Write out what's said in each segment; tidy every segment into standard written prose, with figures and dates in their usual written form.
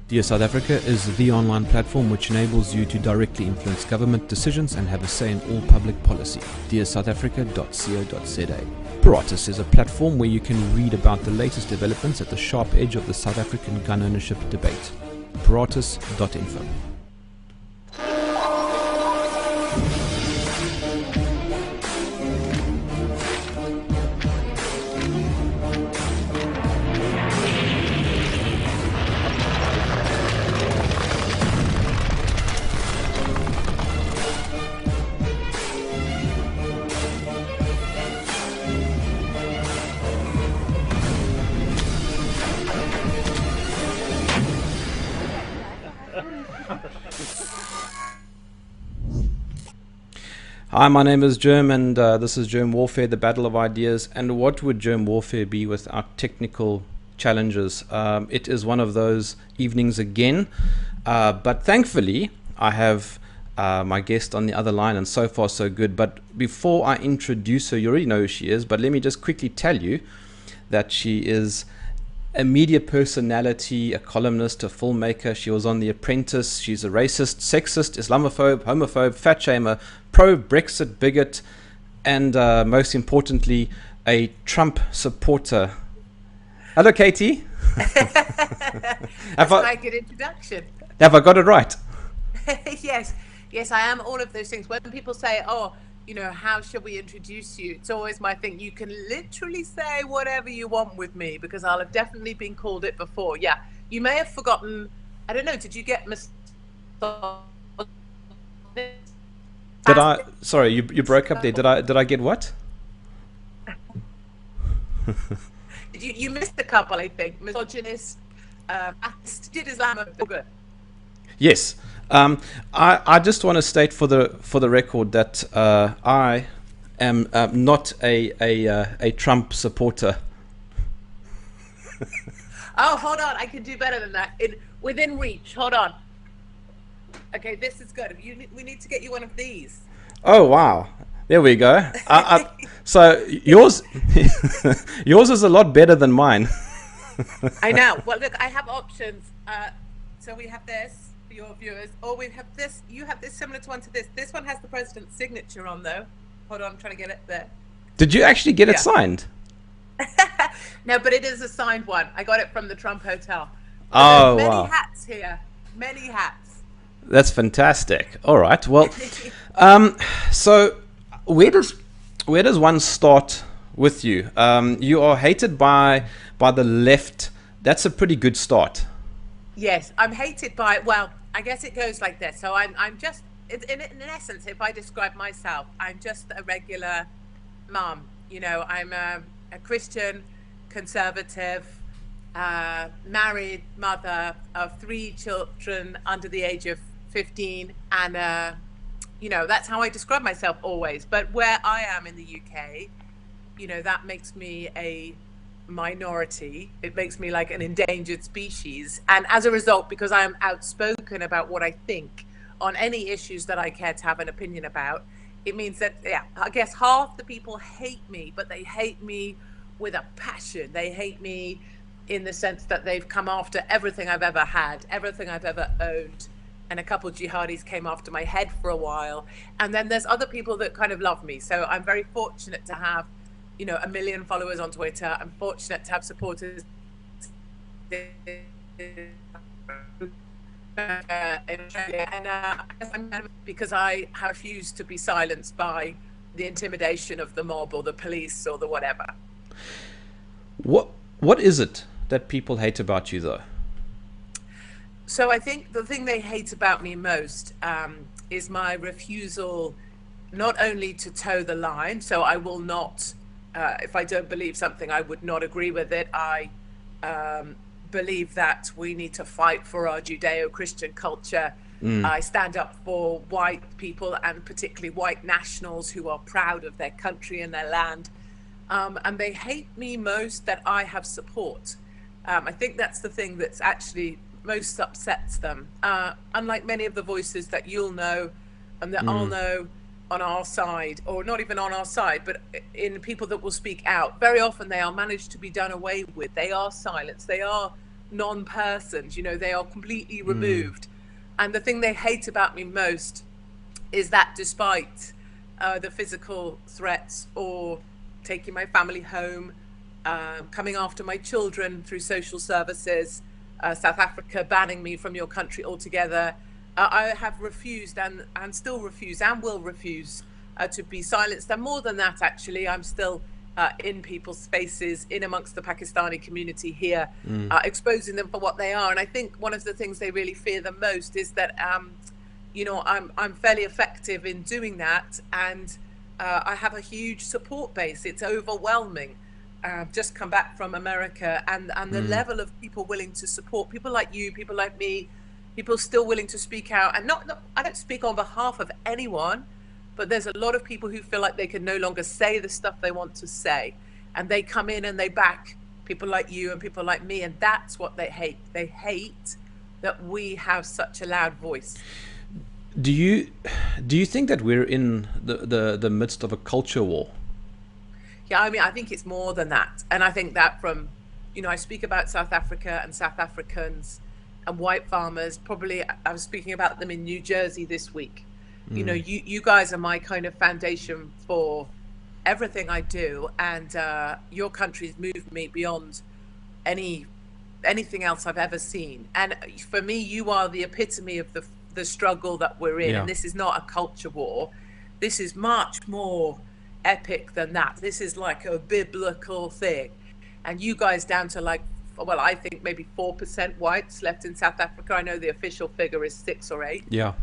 Dear South Africa is the online platform which enables you to directly influence government decisions and have a say in all public policy. dearsouthafrica.co.za. Paratus is a platform where you can read about the latest developments at the sharp edge of the South African gun ownership debate. Paratus.info. Hi, my name is Germ, and this is Germ Warfare, the Battle of Ideas. And what would Germ Warfare be without technical challenges? It is one of those evenings again, but thankfully I have my guest on the other line, and so far so good. But before I introduce her, you already know who she is, but let me just quickly tell you that she is a media personality, a columnist, a filmmaker. She was on The Apprentice. She's a racist, sexist, Islamophobe, homophobe, fat shamer, pro-Brexit bigot, and most importantly, a Trump supporter. Hello, Katie. That's a good introduction. Have I got it right? Yes, I am all of those things. When people say, oh, you know, how should we introduce you? It's always my thing. You can literally say whatever you want with me because I'll have definitely been called it before. Yeah, you may have forgotten. I don't know. Did you get Did I? Sorry, you broke up there. Did I get what? You missed a couple, I think. Misogynist, did Islamophobe. Yes. I just want to state for the record that I am not a Trump supporter. Oh, hold on. I can do better than that. Within reach. Hold on. Okay, this is good. We need to get you one of these. Oh, wow. There we go. So yours is a lot better than mine. I know. Well, look, I have options. So we have this for your viewers, or we have this. You have this similar to one to this. This one has the president's signature on, though. Hold on, I'm trying to get it there. Did you actually get it signed? No, but it is a signed one. I got it from the Trump Hotel. Oh, many wow. hats here. Many hats. That's fantastic. All right. Well, so where does one start with you? You are hated by the left. That's a pretty good start. Yes, I'm hated by. Well, I guess it goes like this. So I'm just in essence, if I describe myself, I'm just a regular mom. You know, I'm a Christian, conservative, married mother of 3 children under the age of 15, and you know, that's how I describe myself always. But where I am in the UK, you know, that makes me a minority. It makes me like an endangered species, and as a result, because I am outspoken about what I think on any issues that I care to have an opinion about, it means that, yeah, I guess half the people hate me, but they hate me with a passion. They hate me in the sense that they've come after everything I've ever had, everything I've ever owned. And a couple of jihadis came after my head for a while. And then there's other people that kind of love me. So I'm very fortunate to have, you know, 1 million followers on Twitter. I'm fortunate to have supporters in Australia, and because I refuse to be silenced by the intimidation of the mob or the police or the whatever. What is it that people hate about you, though? So I think the thing they hate about me most is my refusal not only to toe the line. So I will not, if I don't believe something, I would not agree with it. I believe that we need to fight for our Judeo-Christian culture. I stand up for white people, and particularly white nationals who are proud of their country and their land. And they hate me most that I have support. I think that's the thing that's actually most upsets them. Unlike many of the voices that you'll know and that I'll know on our side, or not even on our side, but in people that will speak out, very often they are managed to be done away with. They are silenced. They are non-persons, you know, they are completely removed. And the thing they hate about me most is that despite the physical threats or taking my family home, coming after my children through social services, South Africa banning me from your country altogether, I have refused and still refuse and will refuse to be silenced. And more than that, actually, I'm still in people's faces, in amongst the Pakistani community here, exposing them for what they are. And I think one of the things they really fear the most is that, you know, I'm fairly effective in doing that, and I have a huge support base. It's overwhelming. Just come back from America, and the level of people willing to support, people like you, people like me, people still willing to speak out. And not I don't speak on behalf of anyone, but there's a lot of people who feel like they can no longer say the stuff they want to say, and they come in and they back people like you and people like me, and that's what they hate. They hate that we have such a loud voice. Do you think that we're in the midst of a culture war? Yeah, I mean, I think it's more than that. And I think that from, you know, I speak about South Africa and South Africans and white farmers. Probably I was speaking about them in New Jersey this week. You know, you guys are my kind of foundation for everything I do. And your country's moved me beyond anything else I've ever seen. And for me, you are the epitome of the struggle that we're in. Yeah. And this is not a culture war. This is much more epic than that. This is like a biblical thing. And you guys down to like, well, I think maybe 4% whites left in South Africa. I know the official figure is 6 or 8. Yeah.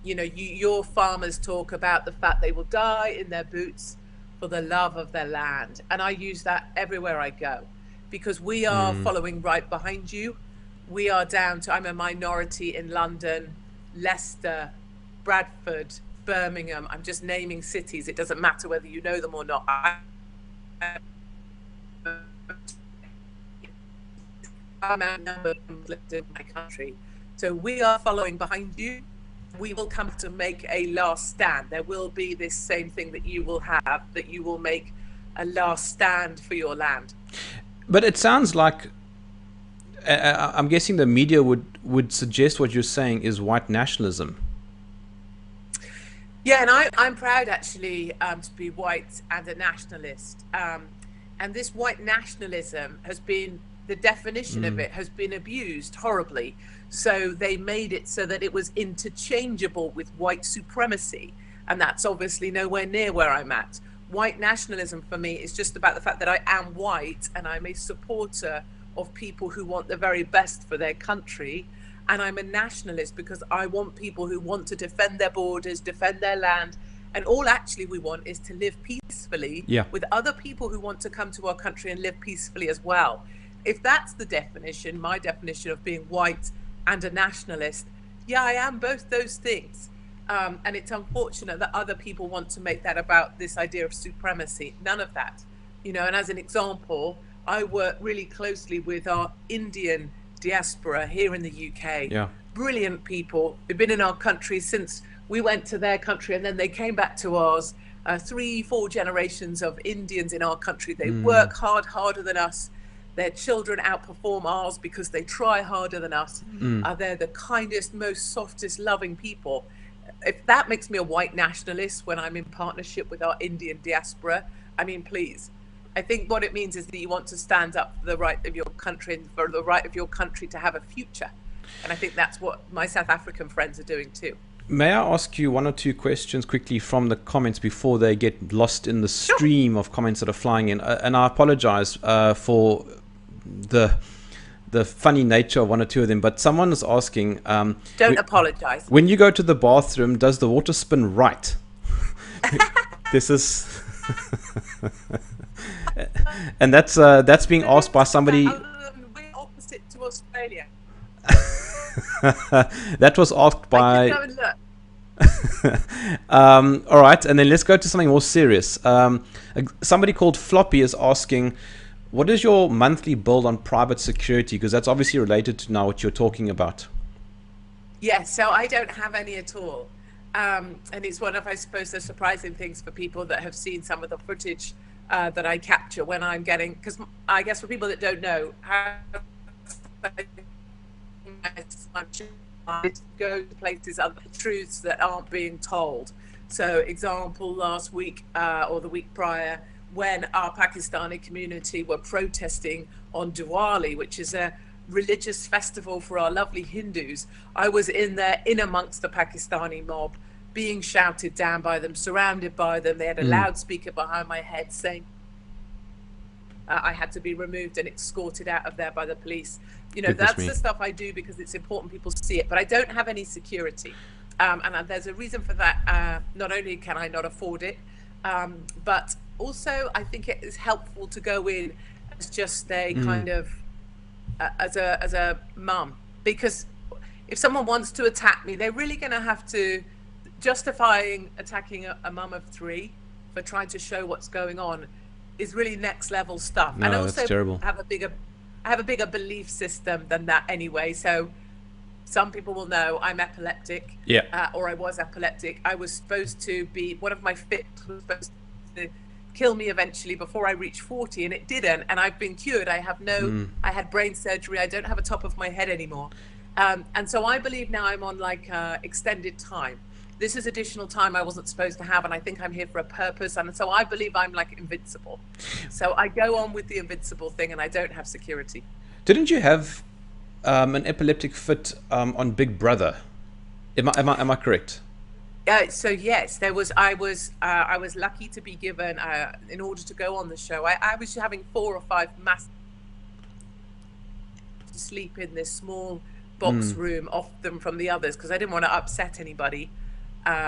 You know, your farmers talk about the fact they will die in their boots for the love of their land. And I use that everywhere I go, because we are following right behind you. We are down to, I'm a minority in London, Leicester, Bradford, Birmingham. I'm just naming cities. It doesn't matter whether you know them or not. I'm outnumbered in my country. So we are following behind you. We will come to make a last stand. There will be this same thing that you will have, that you will make a last stand for your land. But it sounds like, I'm guessing the media would suggest what you're saying is white nationalism. Yeah, and I'm proud actually to be white and a nationalist. And this white nationalism has been, the definition of it has been abused horribly. So they made it so that it was interchangeable with white supremacy. And that's obviously nowhere near where I'm at. White nationalism for me is just about the fact that I am white and I'm a supporter of people who want the very best for their country. And I'm a nationalist because I want people who want to defend their borders, defend their land. And all actually we want is to live peacefully with other people who want to come to our country and live peacefully as well. If that's the definition, my definition of being white and a nationalist, yeah, I am both those things. And it's unfortunate that other people want to make that about this idea of supremacy. None of that. You know, and as an example, I work really closely with our Indian diaspora here in the UK. Yeah. Brilliant people who've been in our country since we went to their country and then they came back to ours. 3-4 generations of Indians in our country. They work hard, harder than us. Their children outperform ours because they try harder than us. They're the kindest, most softest, loving people. If that makes me a white nationalist when I'm in partnership with our Indian diaspora, I mean, please. I think what it means is that you want to stand up for the right of your country and for the right of your country to have a future. And I think that's what my South African friends are doing too. May I ask you 1 or 2 questions quickly from the comments before they get lost in the stream of comments that are flying in? And I apologize for the funny nature of 1 or 2 of them, but someone is asking, don't apologize. When you go to the bathroom, does the water spin right? This is and that's being asked by somebody. We're opposite to Australia. That was asked by. Go and look. All right, and then let's go to something more serious. Somebody called Floppy is asking, what is your monthly bill on private security? Because that's obviously related to now what you're talking about. Yes, so I don't have any at all. And it's one of, I suppose, the surprising things for people that have seen some of the footage that I capture when I'm getting, because I guess for people that don't know, how I go to places, other truths that aren't being told. So, example, last week or the week prior, when our Pakistani community were protesting on Diwali, which is a religious festival for our lovely Hindus, I was in there, in amongst the Pakistani mob, being shouted down by them, surrounded by them. They had a loudspeaker behind my head saying I had to be removed and escorted out of there by the police. You know, Goodness that's me. the stuff I do because it's important people see it, but I don't have any security. And there's a reason for that. Not only can I not afford it, but also I think it is helpful to go in as just a kind of, as a mum, because if someone wants to attack me, they're really going to have to justifying attacking a mum of three for trying to show what's going on is really next level stuff. No, And that's also terrible. I have a bigger belief system than that anyway. So some people will know I'm epileptic, Yeah. or I was epileptic. I was supposed to be, one of my fits was supposed to kill me eventually before I reached 40, and it didn't. And I've been cured. I have no, I had brain surgery. I don't have a top of my head anymore. And so I believe now I'm on like extended time. This is additional time I wasn't supposed to have, and I think I'm here for a purpose. And so I believe I'm like invincible. So I go on with the invincible thing, and I don't have security. Didn't you have an epileptic fit on Big Brother? Am I correct? So yes, there was. I was lucky to be given in order to go on the show. I was having 4 or 5 mass to sleep in this small box room off them from the others because I didn't want to upset anybody.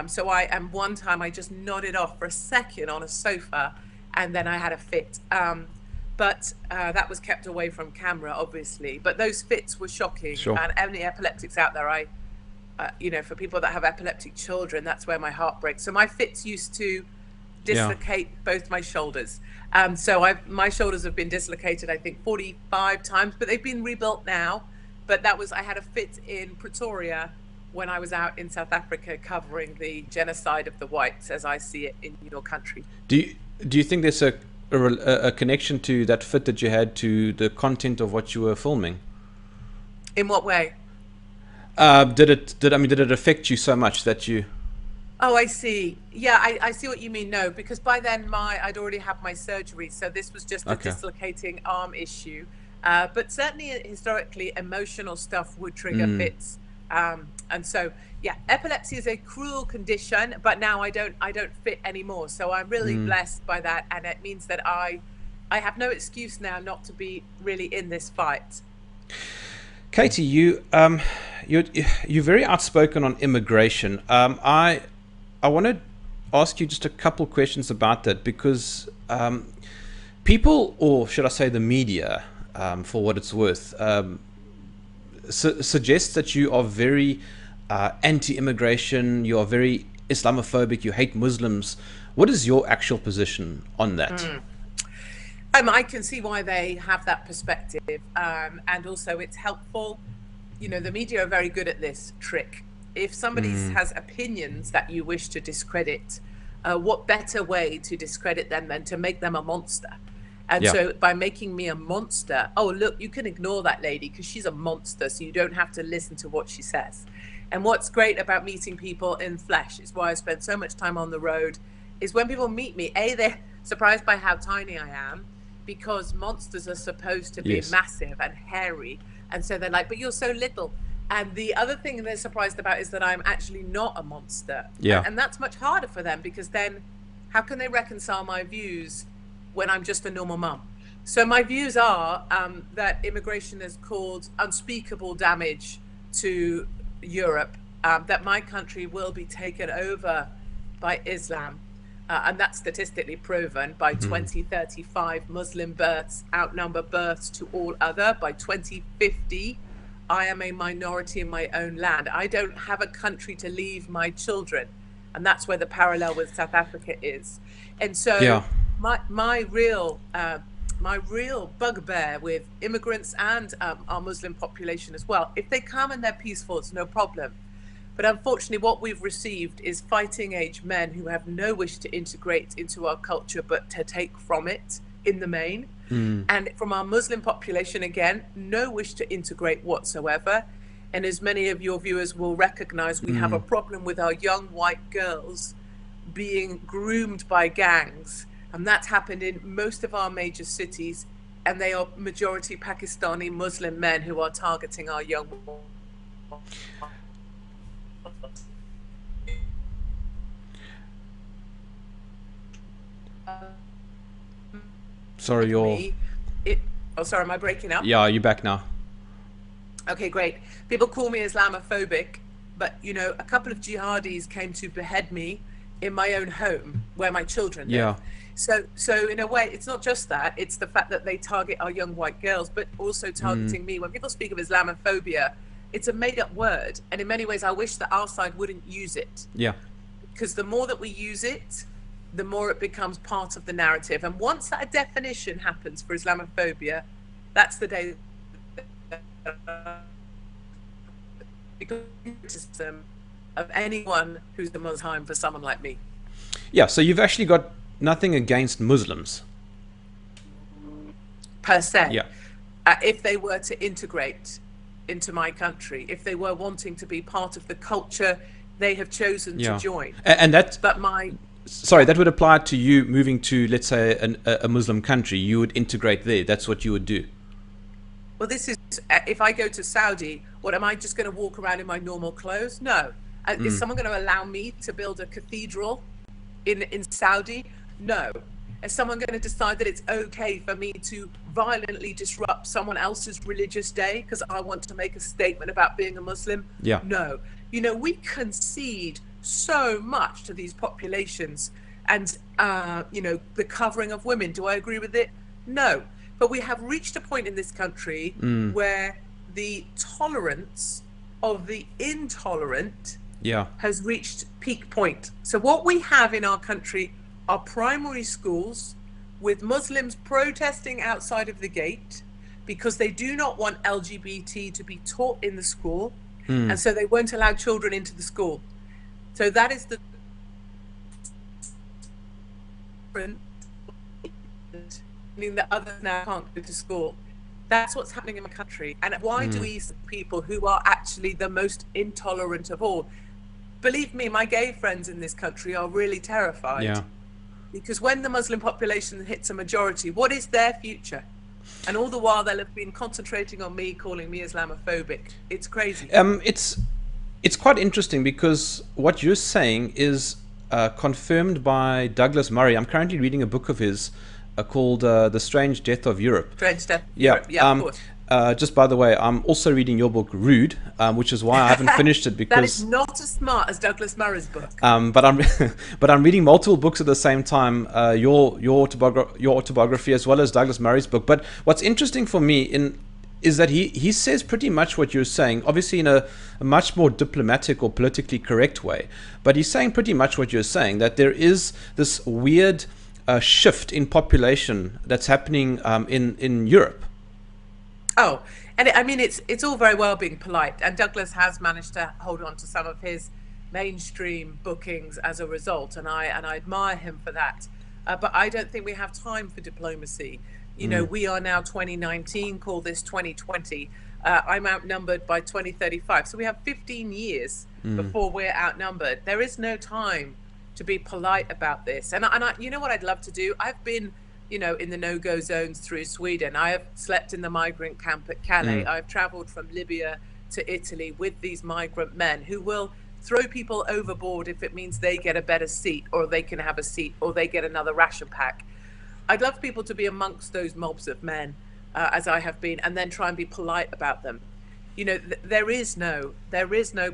So one time I just nodded off for a second on a sofa, and then I had a fit. But that was kept away from camera, obviously. But those fits were shocking. Sure. And any epileptics out there, you know, for people that have epileptic children, that's where my heart breaks. So my fits used to dislocate both my shoulders. So my shoulders have been dislocated, I think, 45 times, but they've been rebuilt now. But I had a fit in Pretoria when I was out in South Africa covering the genocide of the whites, as I see it in your country. Do you think there's a connection to that fit that you had to the content of what you were filming? In what way? Did it affect you so much that you? Oh, I see. Yeah, I see what you mean. No, because by then I'd already had my surgery, so this was just a dislocating arm issue. But certainly historically, emotional stuff would trigger fits. And so, yeah, epilepsy is a cruel condition, but now I don't fit anymore. So I'm really blessed by that. And it means that I have no excuse now not to be really in this fight. Katie, you're very outspoken on immigration. I want to ask you just a couple questions about that because people, or should I say the media, for what it's worth, suggests that you are very anti-immigration, you are very Islamophobic, you hate Muslims. What is your actual position on that? I can see why they have that perspective, and also it's helpful. You know, the media are very good at this trick. If somebody has opinions that you wish to discredit, what better way to discredit them than to make them a monster? And so by making me a monster, oh, look, you can ignore that lady because she's a monster, so you don't have to listen to what she says. And what's great about meeting people in flesh, is why I spend so much time on the road, is when people meet me, they're surprised by how tiny I am, because monsters are supposed to be massive and hairy. And so they're like, but you're so little. And the other thing they're surprised about is that I'm actually not a monster. Yeah. And that's much harder for them, because then how can they reconcile my views when I'm just a normal mum? So my views are that immigration has caused unspeakable damage to Europe, that my country will be taken over by Islam, and that's statistically proven. By 2035, Muslim births outnumber births to all other. By 2050, I am a minority in my own land. I don't have a country to leave my children, and that's where the parallel with South Africa is. And so my real bugbear with immigrants and our Muslim population as well, if they come and they're peaceful, it's no problem. But unfortunately, what we've received is fighting age men who have no wish to integrate into our culture, but to take from it in the main. And from our Muslim population, again, no wish to integrate whatsoever. And as many of your viewers will recognize, we have a problem with our young white girls being groomed by gangs. And that's happened in most of our major cities. And they are majority Pakistani Muslim men who are targeting our young. Sorry, sorry, am I breaking up? Yeah, you're back now. Okay, great. People call me Islamophobic, but you know, a couple of jihadis came to behead me in my own home where my children live. Yeah. So in a way, it's not just that, it's the fact that they target our young white girls, but also targeting me. When people speak of Islamophobia, it's a made up word. And in many ways, I wish that our side wouldn't use it. Yeah. Because the more that we use it, the more it becomes part of the narrative. And once that definition happens for Islamophobia, that's the day criticism of anyone who's the Muslim for someone like me. Yeah, so you've actually got nothing against Muslims. Per se. Yeah. If they were to integrate into my country, if they were wanting to be part of the culture they have chosen to join. And that's... But my... Sorry, that would apply to you moving to, let's say, a Muslim country. You would integrate there. That's what you would do. Well, this is, if I go to Saudi, what, am I just going to walk around in my normal clothes? No. Is someone going to allow me to build a cathedral in Saudi? No. Is someone going to decide that it's okay for me to violently disrupt someone else's religious day because I want to make a statement about being a Muslim? Yeah. No. You know, we concede so much to these populations, and you know, the covering of women. Do I agree with it? No. But we have reached a point in this country where the tolerance of the intolerant has reached peak point. So what we have in our country are primary schools with Muslims protesting outside of the gate because they do not want LGBT to be taught in the school, and so they won't allow children into the school. So that is the meaning that others now can't go to school. That's what's happening in my country. And why do we see people who are actually the most intolerant of all? Believe me, my gay friends in this country are really terrified. Yeah. Because when the Muslim population hits a majority, what is their future? And all the while they'll have been concentrating on me, calling me Islamophobic. It's crazy. It's quite interesting because what you're saying is confirmed by Douglas Murray. I'm currently reading a book of his called The Strange Death of Europe. Strange Death of Yeah. Europe. Yeah, of course. Just by the way, I'm also reading your book, Rude, which is why I haven't finished it because that is not as smart as Douglas Murray's book. But I'm reading multiple books at the same time. Your autobiography as well as Douglas Murray's book. But what's interesting for me is that he says pretty much what you're saying, obviously in a much more diplomatic or politically correct way. But he's saying pretty much what you're saying, that there is this weird shift in population that's happening in Europe. Oh, and I mean, it's all very well being polite, and Douglas has managed to hold on to some of his mainstream bookings as a result, and I admire him for that. But I don't think we have time for diplomacy. You know, we are now 2019, call this 2020. I'm outnumbered by 2035. So we have 15 years before we're outnumbered. There is no time to be polite about this. And I, you know what I'd love to do? I've been, you know, in the no-go zones through Sweden. I have slept in the migrant camp at Calais. I've traveled from Libya to Italy with these migrant men who will throw people overboard if it means they get a better seat, or they can have a seat, or they get another ration pack. I'd love people to be amongst those mobs of men, as I have been, and then try and be polite about them. You know, there is no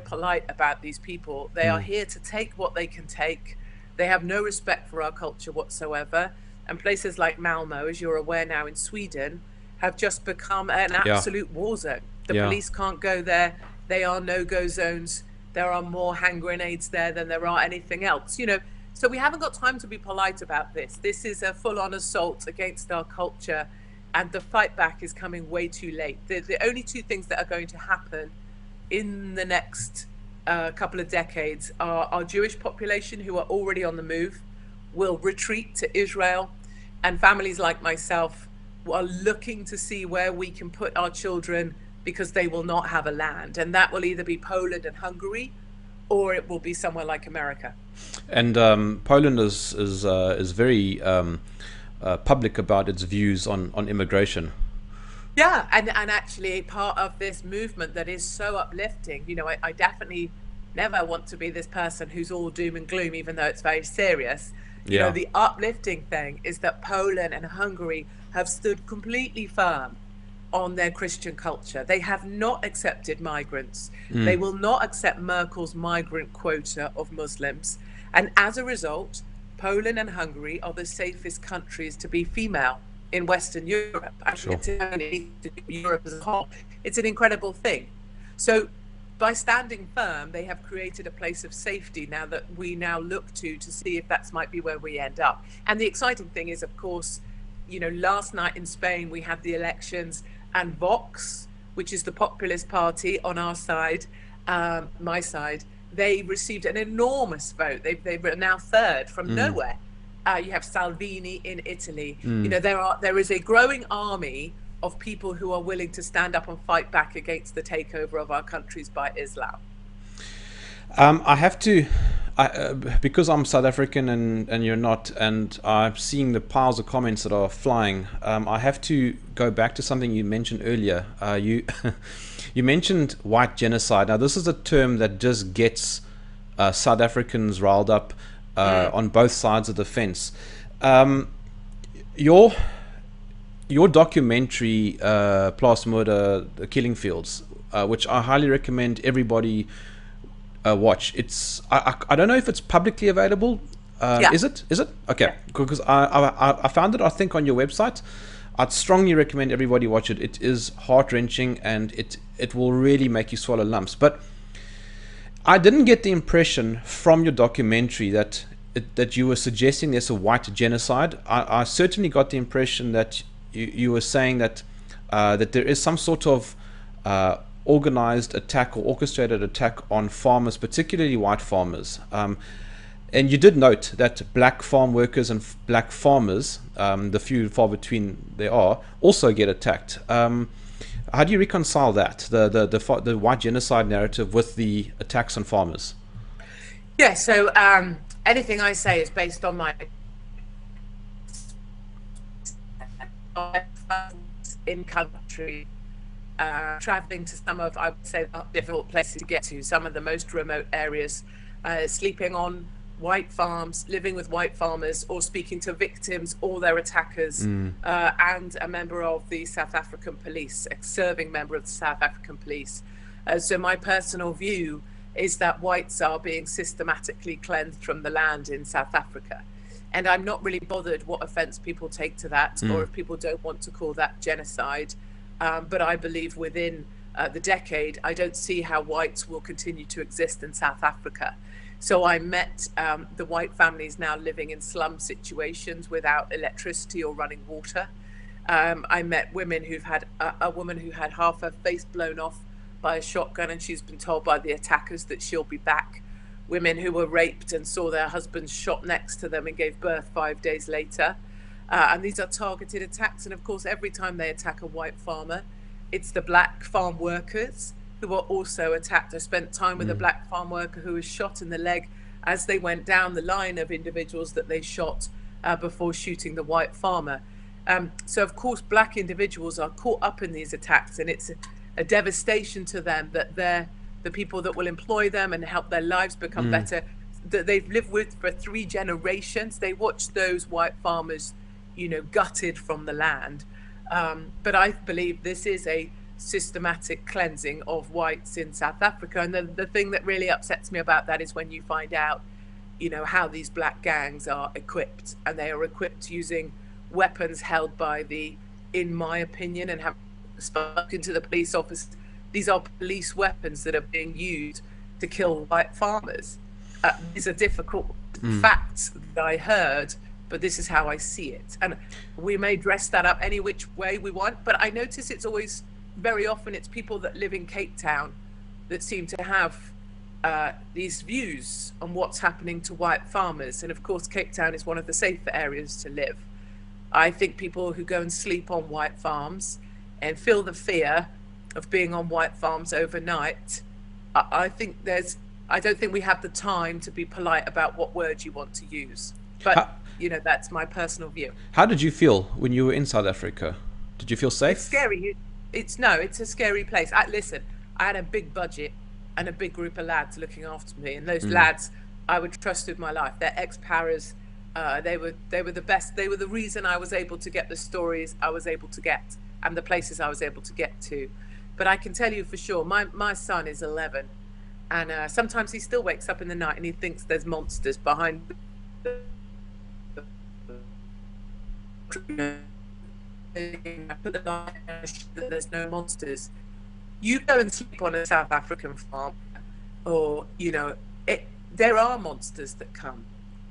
polite about these people. They are here to take what they can take. They have no respect for our culture whatsoever. And places like Malmo, as you're aware now in Sweden, have just become an absolute war zone. The police can't go there. They are no-go zones. There are more hand grenades there than there are anything else. You know, so we haven't got time to be polite about this. This is a full-on assault against our culture, and the fight back is coming way too late. The only two things that are going to happen in the next couple of decades are our Jewish population, who are already on the move, will retreat to Israel, and families like myself are looking to see where we can put our children because they will not have a land. And that will either be Poland and Hungary, or it will be somewhere like America. And Poland is very public about its views on immigration. Yeah, and actually part of this movement that is so uplifting, you know, I definitely never want to be this person who's all doom and gloom, even though it's very serious. You know, Yeah. the uplifting thing is that Poland and Hungary have stood completely firm on their Christian culture. They have not accepted migrants. They will not accept Merkel's migrant quota of Muslims. And as a result, Poland and Hungary are the safest countries to be female in Western Europe. I Sure. mean, it's Europe as a whole. It's an incredible thing. So by standing firm, they have created a place of safety now that we now look to see if that might be where we end up. And the exciting thing is, of course, you know, last night in Spain, we had the elections, and Vox, which is the populist party on our side, my side, they received an enormous vote. They were now third from nowhere. You have Salvini in Italy. You know, there is a growing army of people who are willing to stand up and fight back against the takeover of our countries by Islam. I have to, because I'm South African and you're not, and I'm seeing the piles of comments that are flying. I have to go back to something you mentioned earlier. You you mentioned white genocide. Now, this is a term that just gets South Africans riled up on both sides of the fence. Your documentary, Plaasmoorde, The Killing Fields, which I highly recommend everybody watch. It's I don't know if it's publicly available. Yeah. Is it? Okay. Yeah. Because I found it, I think, on your website. I'd strongly recommend everybody watch it. It is heart-wrenching, and it will really make you swallow lumps. But I didn't get the impression from your documentary that you were suggesting there's a white genocide. I certainly got the impression that you were saying that that there is some sort of organized attack or orchestrated attack on farmers, particularly white farmers. And you did note that black farm workers and black farmers, the few and far between there are, also get attacked. How do you reconcile that, the white genocide narrative, with the attacks on farmers? Yeah, so anything I say is based on my in country, traveling to some of, I would say, difficult places to get to, some of the most remote areas, sleeping on white farms, living with white farmers, or speaking to victims or their attackers, and a member of the South African police, a serving member of the South African police. So my personal view is that whites are being systematically cleansed from the land in South Africa. And I'm not really bothered what offense people take to that, or if people don't want to call that genocide. But I believe within the decade, I don't see how whites will continue to exist in South Africa. So I met the white families now living in slum situations without electricity or running water. I met women who've had a woman who had half her face blown off by a shotgun, and she's been told by the attackers that she'll be back. Women who were raped and saw their husbands shot next to them and gave birth 5 days later. And these are targeted attacks. And of course, every time they attack a white farmer, it's the black farm workers who are also attacked. I spent time with a black farm worker who was shot in the leg as they went down the line of individuals that they shot before shooting the white farmer. So of course, black individuals are caught up in these attacks, and it's a devastation to them that they're the people that will employ them and help their lives become better, that they've lived with for 3 generations. They watch those white farmers, you know, gutted from the land. But I believe this is a systematic cleansing of whites in South Africa. And the thing that really upsets me about that is when you find out, you know, how these black gangs are equipped, and they are equipped using weapons held by the, in my opinion, and have spoken to the police officers, these are police weapons that are being used to kill white farmers. These are difficult facts that I heard, but this is how I see it. And we may dress that up any which way we want, but I notice it's always, very often, it's people that live in Cape Town that seem to have these views on what's happening to white farmers. And of course, Cape Town is one of the safer areas to live. I think people who go and sleep on white farms and feel the fear of being on white farms overnight, I think I don't think we have the time to be polite about what words you want to use. But, How, that's my personal view. how did you feel when you were in South Africa? Did you feel It's safe? scary. It's it's a scary place. Listen, I had a big budget and a big group of lads looking after me, and those lads I would trust with my life. They're ex-paras. They were the best. They were the reason I was able to get the stories I was able to get and the places I was able to get to. But I can tell you for sure, my son is 11, and sometimes he still wakes up in the night and he thinks there's monsters behind. Put the light down, that there's no monsters. You go and sleep on a South African farm, or there are monsters that come.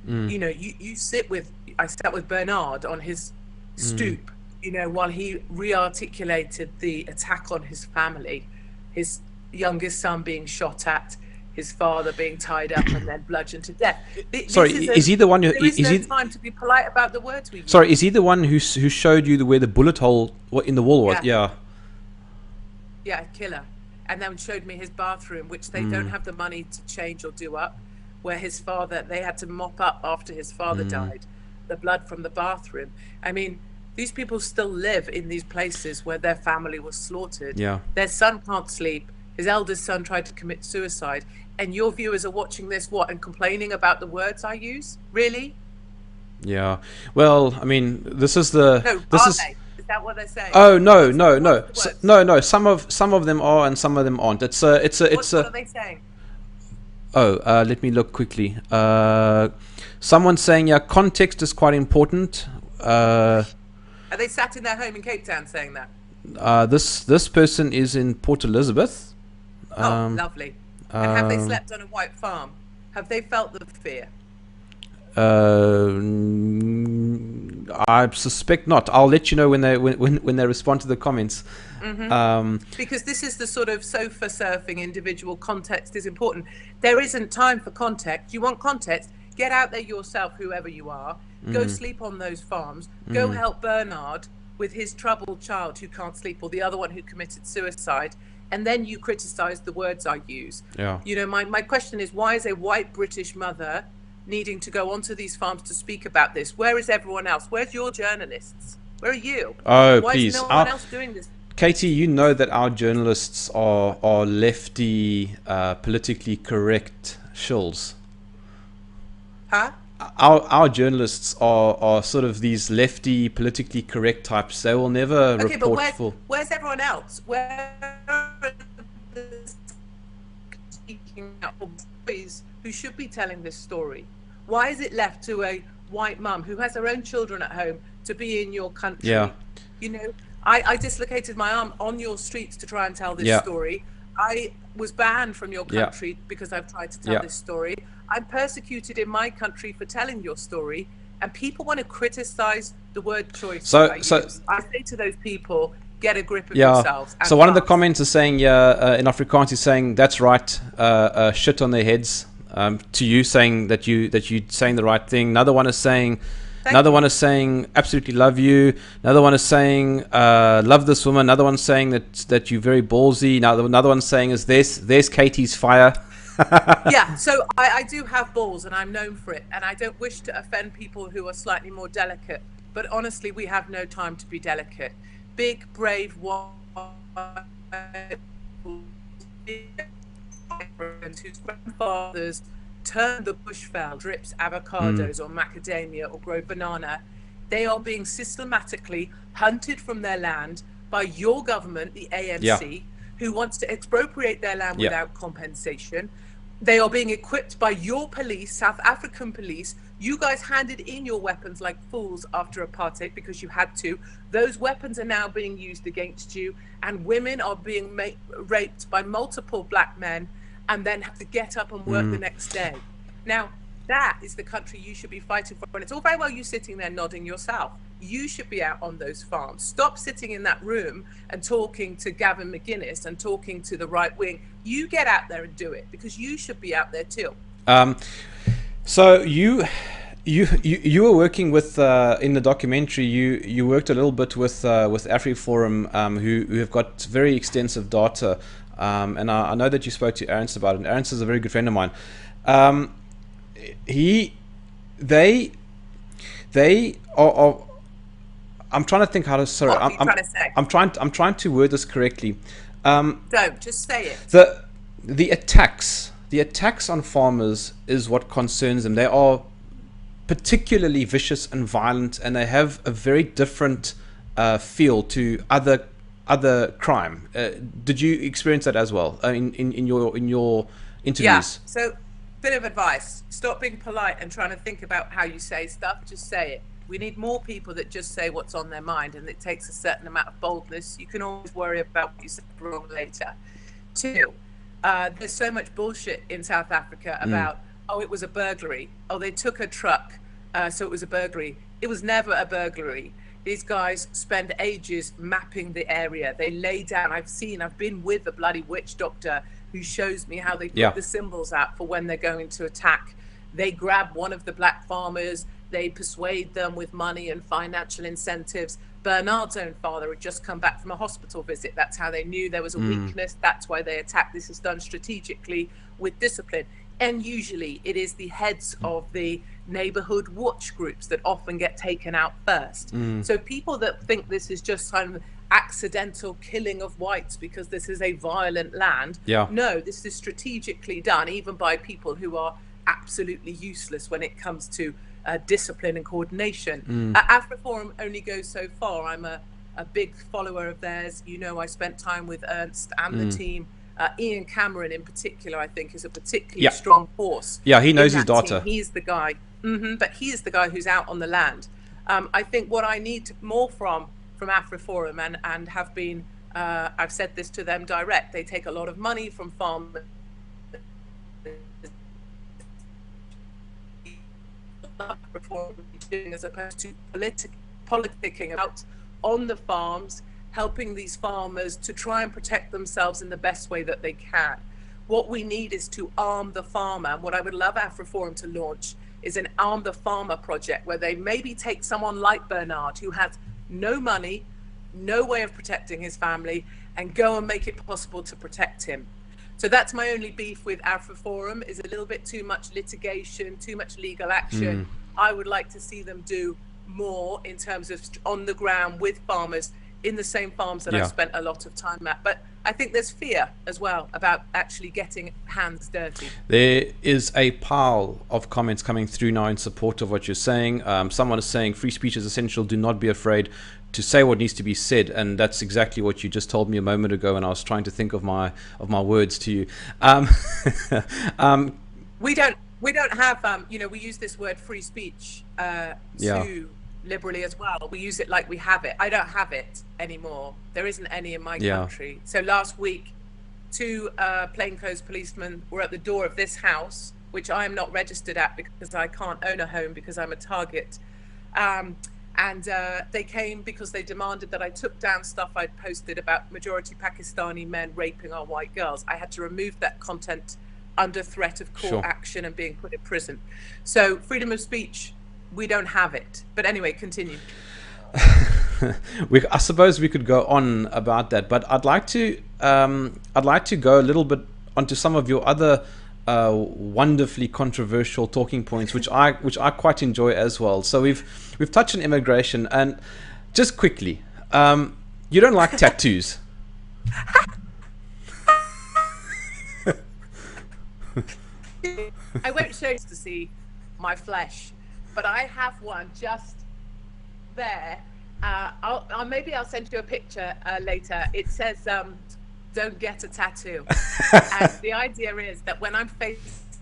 You sit with. I sat with Bernard on his stoop. While he re-articulated the attack on his family, his youngest son being shot at, his father being tied up and then bludgeoned to death. Sorry, is he the one who? There is Is no he? time to be polite about the words we use. Sorry, is he the one who showed you where the bullet hole in the wall was? Yeah. Yeah. Yeah, a killer. And then showed me his bathroom, which they don't have the money to change or do up, where his father, they had to mop up after his father died, the blood from the bathroom. I mean, these people still live in these places where their family was slaughtered. Yeah. Their son can't sleep. His eldest son tried to commit suicide. And your viewers are watching this, and complaining about the words I use? Really? Yeah. Well, I mean, this is the. No, This are is. they? Is that what they're saying? Oh no, no, no, What's the words? no. Some of them are, and some of them aren't. What are they saying? Oh, let me look quickly. Someone's saying, yeah, context is quite important. Are they sat in their home in Cape Town saying that? This person is in Port Elizabeth. Oh, lovely. And have they slept on a white farm? Have they felt the fear? I suspect not. I'll let you know when they respond to the comments. Because this is the sort of sofa surfing individual. Context is important. There isn't time for context. You want context? Get out there yourself, whoever you are. Go sleep on those farms. Go help Bernard with his troubled child who can't sleep, or the other one who committed suicide. And then you criticize the words I use. Yeah. My question is, why is a white British mother needing to go onto these farms to speak about this? Where is everyone else? Where's your journalists? Where are you? Oh, Why please. is no one else doing this? Katie, you know that our journalists are lefty, politically correct shills. Huh? Our journalists are sort of these lefty, politically correct types. They will never Okay, but report full. where's everyone else? Where are the speaking out boys who should be telling this story? Why is it left to a white mum who has her own children at home to be in your country? Yeah. I dislocated my arm on your streets to try and tell this Yeah. story. I was banned from your Yeah. country because I've tried to tell Yeah. this story. I'm persecuted in my country for telling your story, and people want to criticize the word choice. So- I so- use. I say to those people, get a grip of Yeah. yourselves. and So one of the fast. comments is saying, yeah, in Afrikaans, is saying that's right. Shit on their heads. To you, saying that you saying the right thing. Another one is saying. Another one is saying absolutely love you. Another one is saying love this woman. Another one's saying that you're very ballsy. Another one's saying is there's Katie's fire. Yeah, so I do have balls, and I'm known for it, and I don't wish to offend people who are slightly more delicate, but honestly, we have no time to be delicate. Big, brave, whose grandfathers turned the bushveld, drips avocados or macadamia or grow banana, they are being systematically hunted from their land by your government, the ANC, who wants to expropriate their land without compensation. They are being equipped by your police, South African police. You guys handed in your weapons like fools after apartheid because you had to. Those weapons are now being used against you, and women are being raped by multiple black men and then have to get up and work the next day. Now, that is the country you should be fighting for. And it's all very well you sitting there nodding yourself. You should be out on those farms. Stop sitting in that room and talking to Gavin McGuinness and talking to the right wing. You get out there and do it, because you should be out there too. So you, You were working with in the documentary. You worked a little bit with AfriForum, who have got very extensive data, and I know that you spoke to Ernst about it. And Ernst is a very good friend of mine. Um, he they they are. I'm trying to think how to. Sorry, What are you trying to say? I'm trying to word this correctly. Don't just say it. The attacks on farmers is what concerns them. They are particularly vicious and violent, and they have a very different feel to other crime. Did you experience that as well in your interviews? Yeah. So, bit of advice: stop being polite and trying to think about how you say stuff. Just say it. We need more people that just say what's on their mind, and it takes a certain amount of boldness. You can always worry about what you said wrong later. Two, there's so much bullshit in South Africa about, oh, it was a burglary. Oh, they took a truck, so it was a burglary. It was never a burglary. These guys spend ages mapping the area. They lay down. I've been with a bloody witch doctor who shows me how they put the symbols out for when they're going to attack. They grab one of the black farmers. They persuade them with money and financial incentives. Bernard's own father had just come back from a hospital visit. That's how they knew there was a weakness. That's why they attacked. This is done strategically with discipline. And usually it is the heads of the neighborhood watch groups that often get taken out first. So people that think this is just kind of accidental killing of whites because this is a violent land. No, this is strategically done, even by people who are absolutely useless when it comes to discipline and coordination. AfriForum only goes so far. I'm a big follower of theirs. You know, I spent time with Ernst and the team. Ian Cameron in particular, I think, is a particularly strong force. Yeah, he knows his data. He's the guy. But he is the guy who's out on the land. I think what I need more from AfriForum and have been, I've said this to them direct, they take a lot of money from farmers. Doing as opposed to politicking out on the farms, helping these farmers to try and protect themselves in the best way that they can. What we need is to arm the farmer. And what I would love AfriForum to launch is an Arm the Farmer project, where they maybe take someone like Bernard, who has no money, no way of protecting his family, and go and make it possible to protect him. So that's my only beef with AfriForum, is a little bit too much litigation, too much legal action. I would like to see them do more in terms of on the ground with farmers in the same farms that I've spent a lot of time at. But I think there's fear as well about actually getting hands dirty. There is a pile of comments coming through now in support of what you're saying. Someone is saying free speech is essential. Do not be afraid to say what needs to be said, and that's exactly what you just told me a moment ago. And I was trying to think of my words to you. We don't have we use this word free speech too liberally as well. We use it like we have it. I don't have it anymore. There isn't any in my country. So last week, 2 plainclothes policemen were at the door of this house, which I am not registered at because I can't own a home because I'm a target. And they came because they demanded that I took down stuff I'd posted about majority Pakistani men raping our white girls. I had to remove that content under threat of court action and being put in prison. So freedom of speech, we don't have it. But anyway, continue. I suppose we could go on about that, but I'd like to go a little bit onto some of your other wonderfully controversial talking points, which I quite enjoy as well. So we've touched on immigration, and just quickly, you don't like tattoos. I won't show you to see my flesh, but I have one just there. Maybe I'll send you a picture later. It says, "Don't get a tattoo." And the idea is that when I'm faced,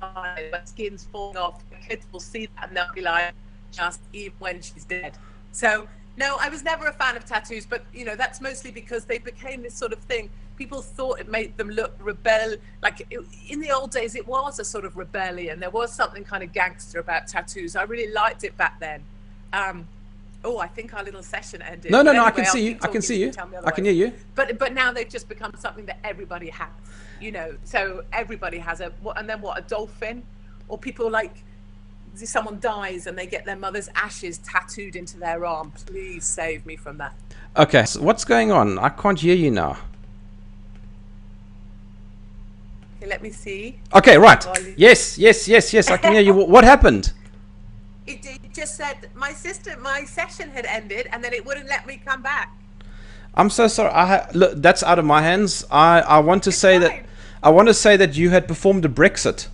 my skin's falling off, the kids will see that and they'll be like, just even when she's dead. So no, I was never a fan of tattoos, but that's mostly because they became this sort of thing. People thought it made them look in the old days, it was a sort of rebellion. There was something kind of gangster about tattoos. I really liked it back then. Oh, I think our little session ended. No, no, But no. I anyway, can I'll see you. keep I can talking. see You you. tell me I can otherwise. hear you. But now they've just become something that everybody has. You know, so everybody has and then what? A dolphin, or people like someone dies and they get their mother's ashes tattooed into their arm. Please save me from that. Okay. So what's going on? I can't hear you now. Okay, let me see. Okay. Right. Volume. Yes. Yes. Yes. Yes. I can hear you. What happened? It just said my session had ended, and then it wouldn't let me come back. I'm so sorry. Look, that's out of my hands. I want to It's say fine. that you had performed a Brexit.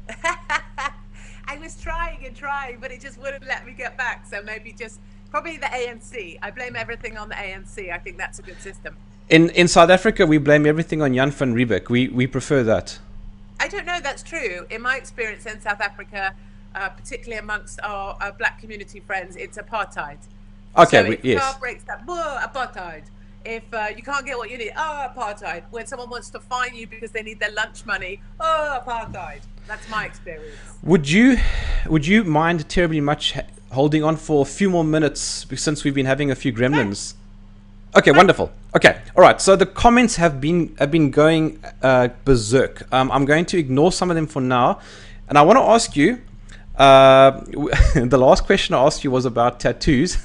I was trying and trying, but it just wouldn't let me get back. So maybe just probably the ANC. I blame everything on the ANC. I think that's a good system. In South Africa, we blame everything on Jan van Riebeeck. We prefer that. I don't know that's true. In my experience in South Africa, particularly amongst our black community friends, it's apartheid. Okay. So if Yes. car breaks down, apartheid. If you can't get what you need, apartheid. When someone wants to fine you because they need their lunch money, apartheid. That's my experience. Would you mind terribly much holding on for a few more minutes since we've been having a few gremlins? Okay, wonderful. Okay, all right. So the comments have been going berserk. I'm going to ignore some of them for now, and I want to ask you. The last question I asked you was about tattoos,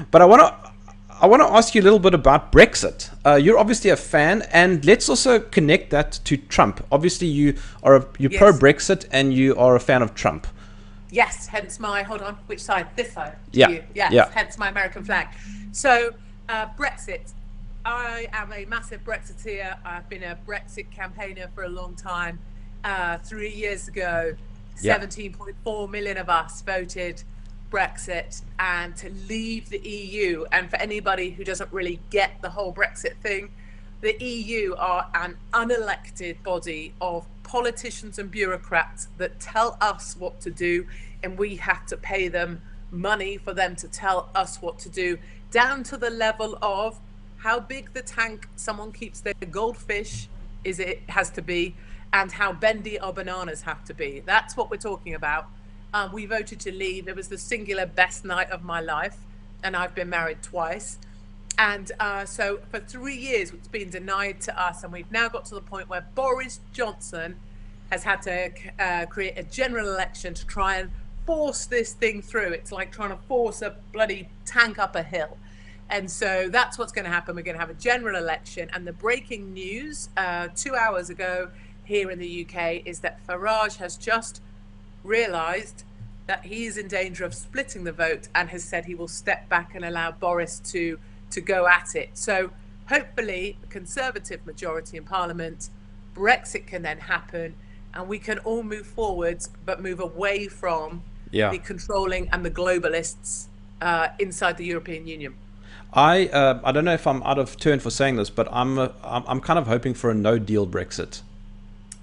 but I want to ask you a little bit about Brexit. You're obviously a fan, and let's also connect that to Trump. Obviously, you're Yes. pro Brexit, and you are a fan of Trump. Yes, hence my, hold on, which side? This side. To Yeah, you. Yes, yeah. hence my American flag. So, Brexit. I am a massive Brexiteer. I've been a Brexit campaigner for a long time. 3 years ago, Yeah. 17.4 million of us voted Brexit and to leave the EU. And for anybody who doesn't really get the whole Brexit thing, the EU are an unelected body of politicians and bureaucrats that tell us what to do, and we have to pay them money for them to tell us what to do, down to the level of how big the tank someone keeps their goldfish has to be, and how bendy our bananas have to be. That's what we're talking about. We voted to leave. It was the singular best night of my life, and I've been married twice. And so for 3 years, it's been denied to us, and we've now got to the point where Boris Johnson has had to create a general election to try and force this thing through. It's like trying to force a bloody tank up a hill. And so that's what's going to happen. We're going to have a general election. And the breaking news 2 hours ago here in the UK is that Farage has just realised that he's in danger of splitting the vote and has said he will step back and allow Boris to go at it. So hopefully a Conservative majority in Parliament, Brexit can then happen, and we can all move forwards, but move away from the controlling and the globalists inside the European Union. I don't know if I'm out of turn for saying this, but I'm kind of hoping for a no deal Brexit.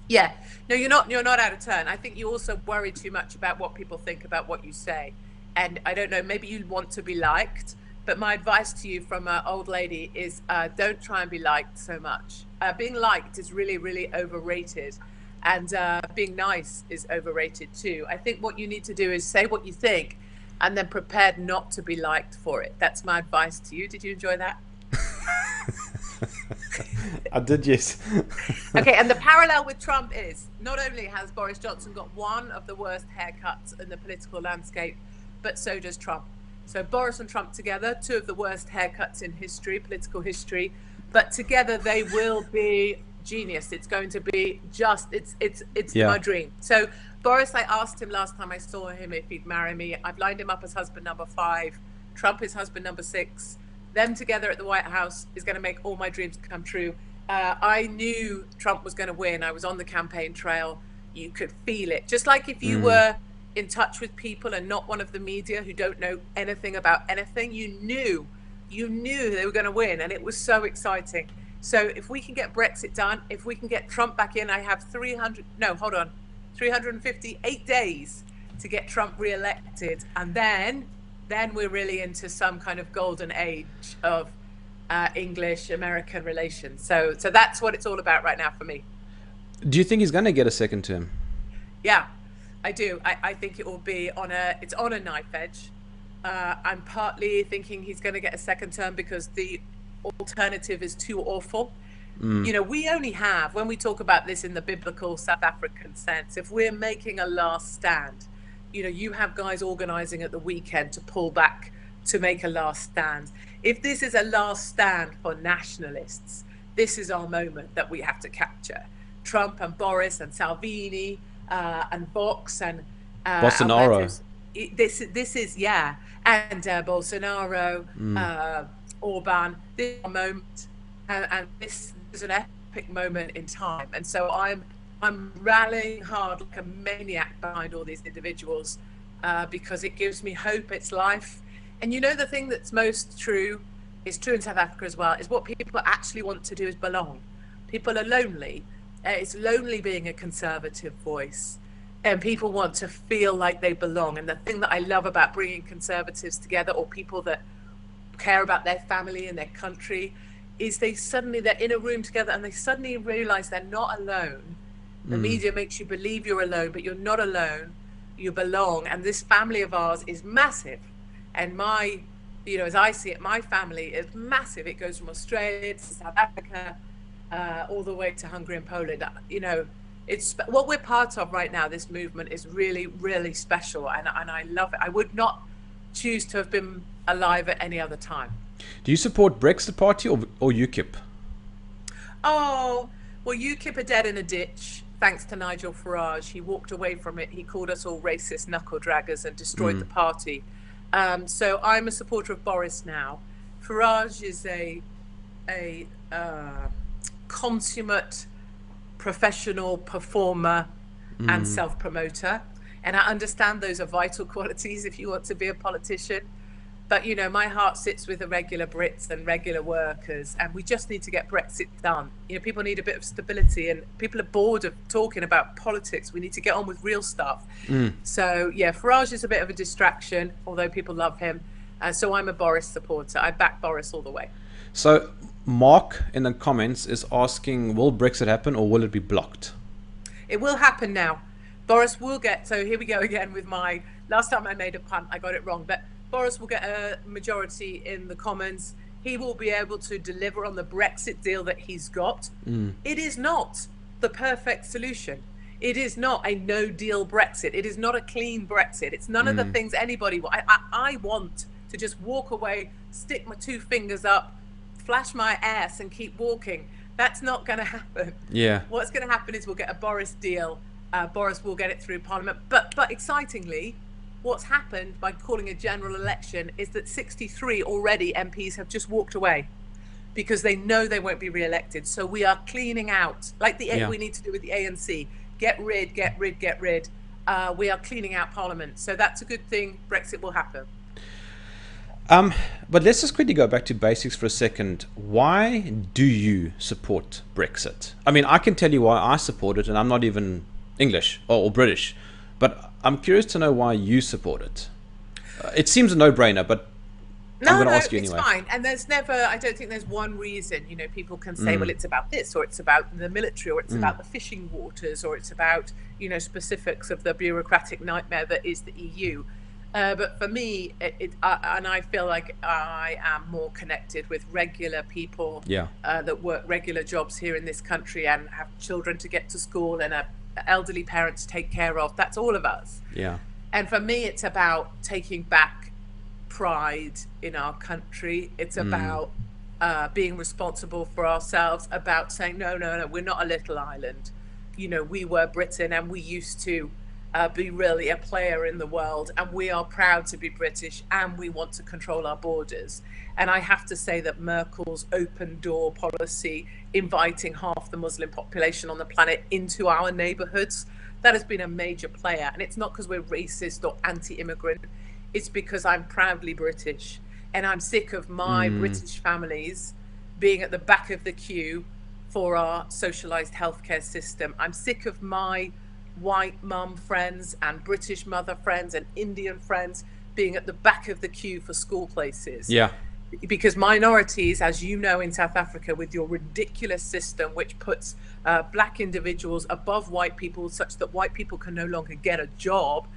Yeah, no, you're not out of turn. I think you also worry too much about what people think about what you say, and I don't know, maybe you want to be liked, but my advice to you from an old lady is don't try and be liked so much. Being liked is really, really overrated, and being nice is overrated too. I think what you need to do is say what you think, and then prepared not to be liked for it. That's my advice to you. Did you enjoy that? I did, yes. Okay, and the parallel with Trump is not only has Boris Johnson got one of the worst haircuts in the political landscape, but so does Trump. So Boris and Trump together, two of the worst haircuts in history, political history, but together they will be genius. It's going to be just, it's my dream. So Boris, I asked him last time I saw him if he'd marry me. I've lined him up as husband number 5. Trump is husband number 6. Them together at the White House is going to make all my dreams come true. I knew Trump was going to win. I was on the campaign trail. You could feel it. Just like if you were in touch with people and not one of the media who don't know anything about anything, you knew they were going to win. And it was so exciting. So if we can get Brexit done, if we can get Trump back in, I have 358 days to get Trump re-elected. And then we're really into some kind of golden age of English-American relations. So that's what it's all about right now for me. Do you think he's going to get a second term? Yeah, I do. I think it will be on a knife edge. I'm partly thinking he's going to get a second term because the alternative is too awful. You know, we only have, when we talk about this in the biblical South African sense, if we're making a last stand, you know, you have guys organizing at the weekend to pull back to make a last stand. If this is a last stand for nationalists, this is our moment that we have to capture. Trump and Boris and Salvini and Vox and Bolsonaro. This is, yeah, and Bolsonaro, Orban. This is a moment, and this is an epic moment in time. And so I'm rallying hard like a maniac behind all these individuals because it gives me hope. It's life. And you know, the thing that's most true is true in South Africa as well, is what people actually want to do is belong. People are lonely. It's lonely being a conservative voice, and people want to feel like they belong. And the thing that I love about bringing conservatives together, or people that care about their family and their country, is they're in a room together and they suddenly realize they're not alone. The media makes you believe you're alone, but you're not alone. You belong. And this family of ours is massive. And you know, as I see it, my family is massive. It goes from Australia to South Africa, all the way to Hungary and Poland. You know, it's what we're part of right now. This movement is really, really special, and I love it. I would not choose to have been alive at any other time. Do you support Brexit Party or UKIP? Oh, well, UKIP are dead in a ditch, thanks to Nigel Farage. He walked away from it. He called us all racist knuckle draggers and destroyed the party. So I'm a supporter of Boris now. Farage is a consummate professional performer and self-promoter. And I understand those are vital qualities if you want to be a politician. But, you know, my heart sits with the regular Brits and regular workers, and we just need to get Brexit done. You know, people need a bit of stability, and people are bored of talking about politics. We need to get on with real stuff. So, yeah, Farage is a bit of a distraction, although people love him. So I'm a Boris supporter. I back Boris all the way. So Mark in the comments is asking, will Brexit happen or will it be blocked? It will happen now. Boris will get, so here we go again with my, last time I made a punt, I got it wrong, but Boris will get a majority in the Commons. He will be able to deliver on the Brexit deal that he's got. It is not the perfect solution. It is not a no-deal Brexit. It is not a clean Brexit. It's none of the things anybody wants. I want to just walk away, stick my 2 fingers up, flash my ass and keep walking. That's not going to happen. Yeah. What's going to happen is we'll get a Boris deal. Boris will get it through Parliament. But excitingly, what's happened by calling a general election is that 63 already MPs have just walked away because they know they won't be re-elected. So we are cleaning out, like we need to do with the ANC. Get rid. We are cleaning out Parliament. So that's a good thing. Brexit will happen. But let's just quickly go back to basics for a second. Why do you support Brexit? I mean, I can tell you why I support it, and I'm not even English or British, but I'm curious to know why you support it. It seems a no-brainer, but I'm going to ask you anyway. It's fine. And there's never, I don't think there's one reason. You know, people can say, well, it's about this, or it's about the military, or it's about the fishing waters, or it's about, you know, specifics of the bureaucratic nightmare that is the EU. But for me, and I feel like I am more connected with regular people that work regular jobs here in this country and have children to get to school and elderly parents to take care of. That's all of us. Yeah. And for me, it's about taking back pride in our country. It's about being responsible for ourselves, about saying, no, we're not a little island. You know, we were Britain and we used to be really a player in the world, and we are proud to be British, and we want to control our borders. And I have to say that Merkel's open door policy, inviting half the Muslim population on the planet into our neighborhoods, that has been a major player. And it's not because we're racist or anti-immigrant, it's because I'm proudly British, and I'm sick of my British families being at the back of the queue for our socialized healthcare system. I'm sick of my white mum friends and British mother friends and Indian friends being at the back of the queue for school places. Yeah. Because minorities, as you know, in South Africa, with your ridiculous system, which puts black individuals above white people such that white people can no longer get a job,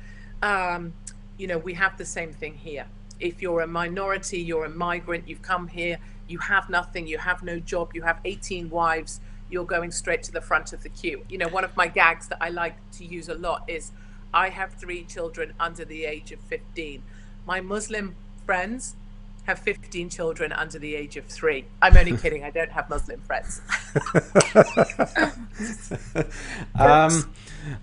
you know, we have the same thing here. If you're a minority, you're a migrant, you've come here, you have nothing, you have no job, you have 18 wives, you're going straight to the front of the queue. You know, one of my gags that I like to use a lot is, I have 3 children under the age of 15. My Muslim friends have 15 children under the age of 3. I'm only kidding. I don't have Muslim friends.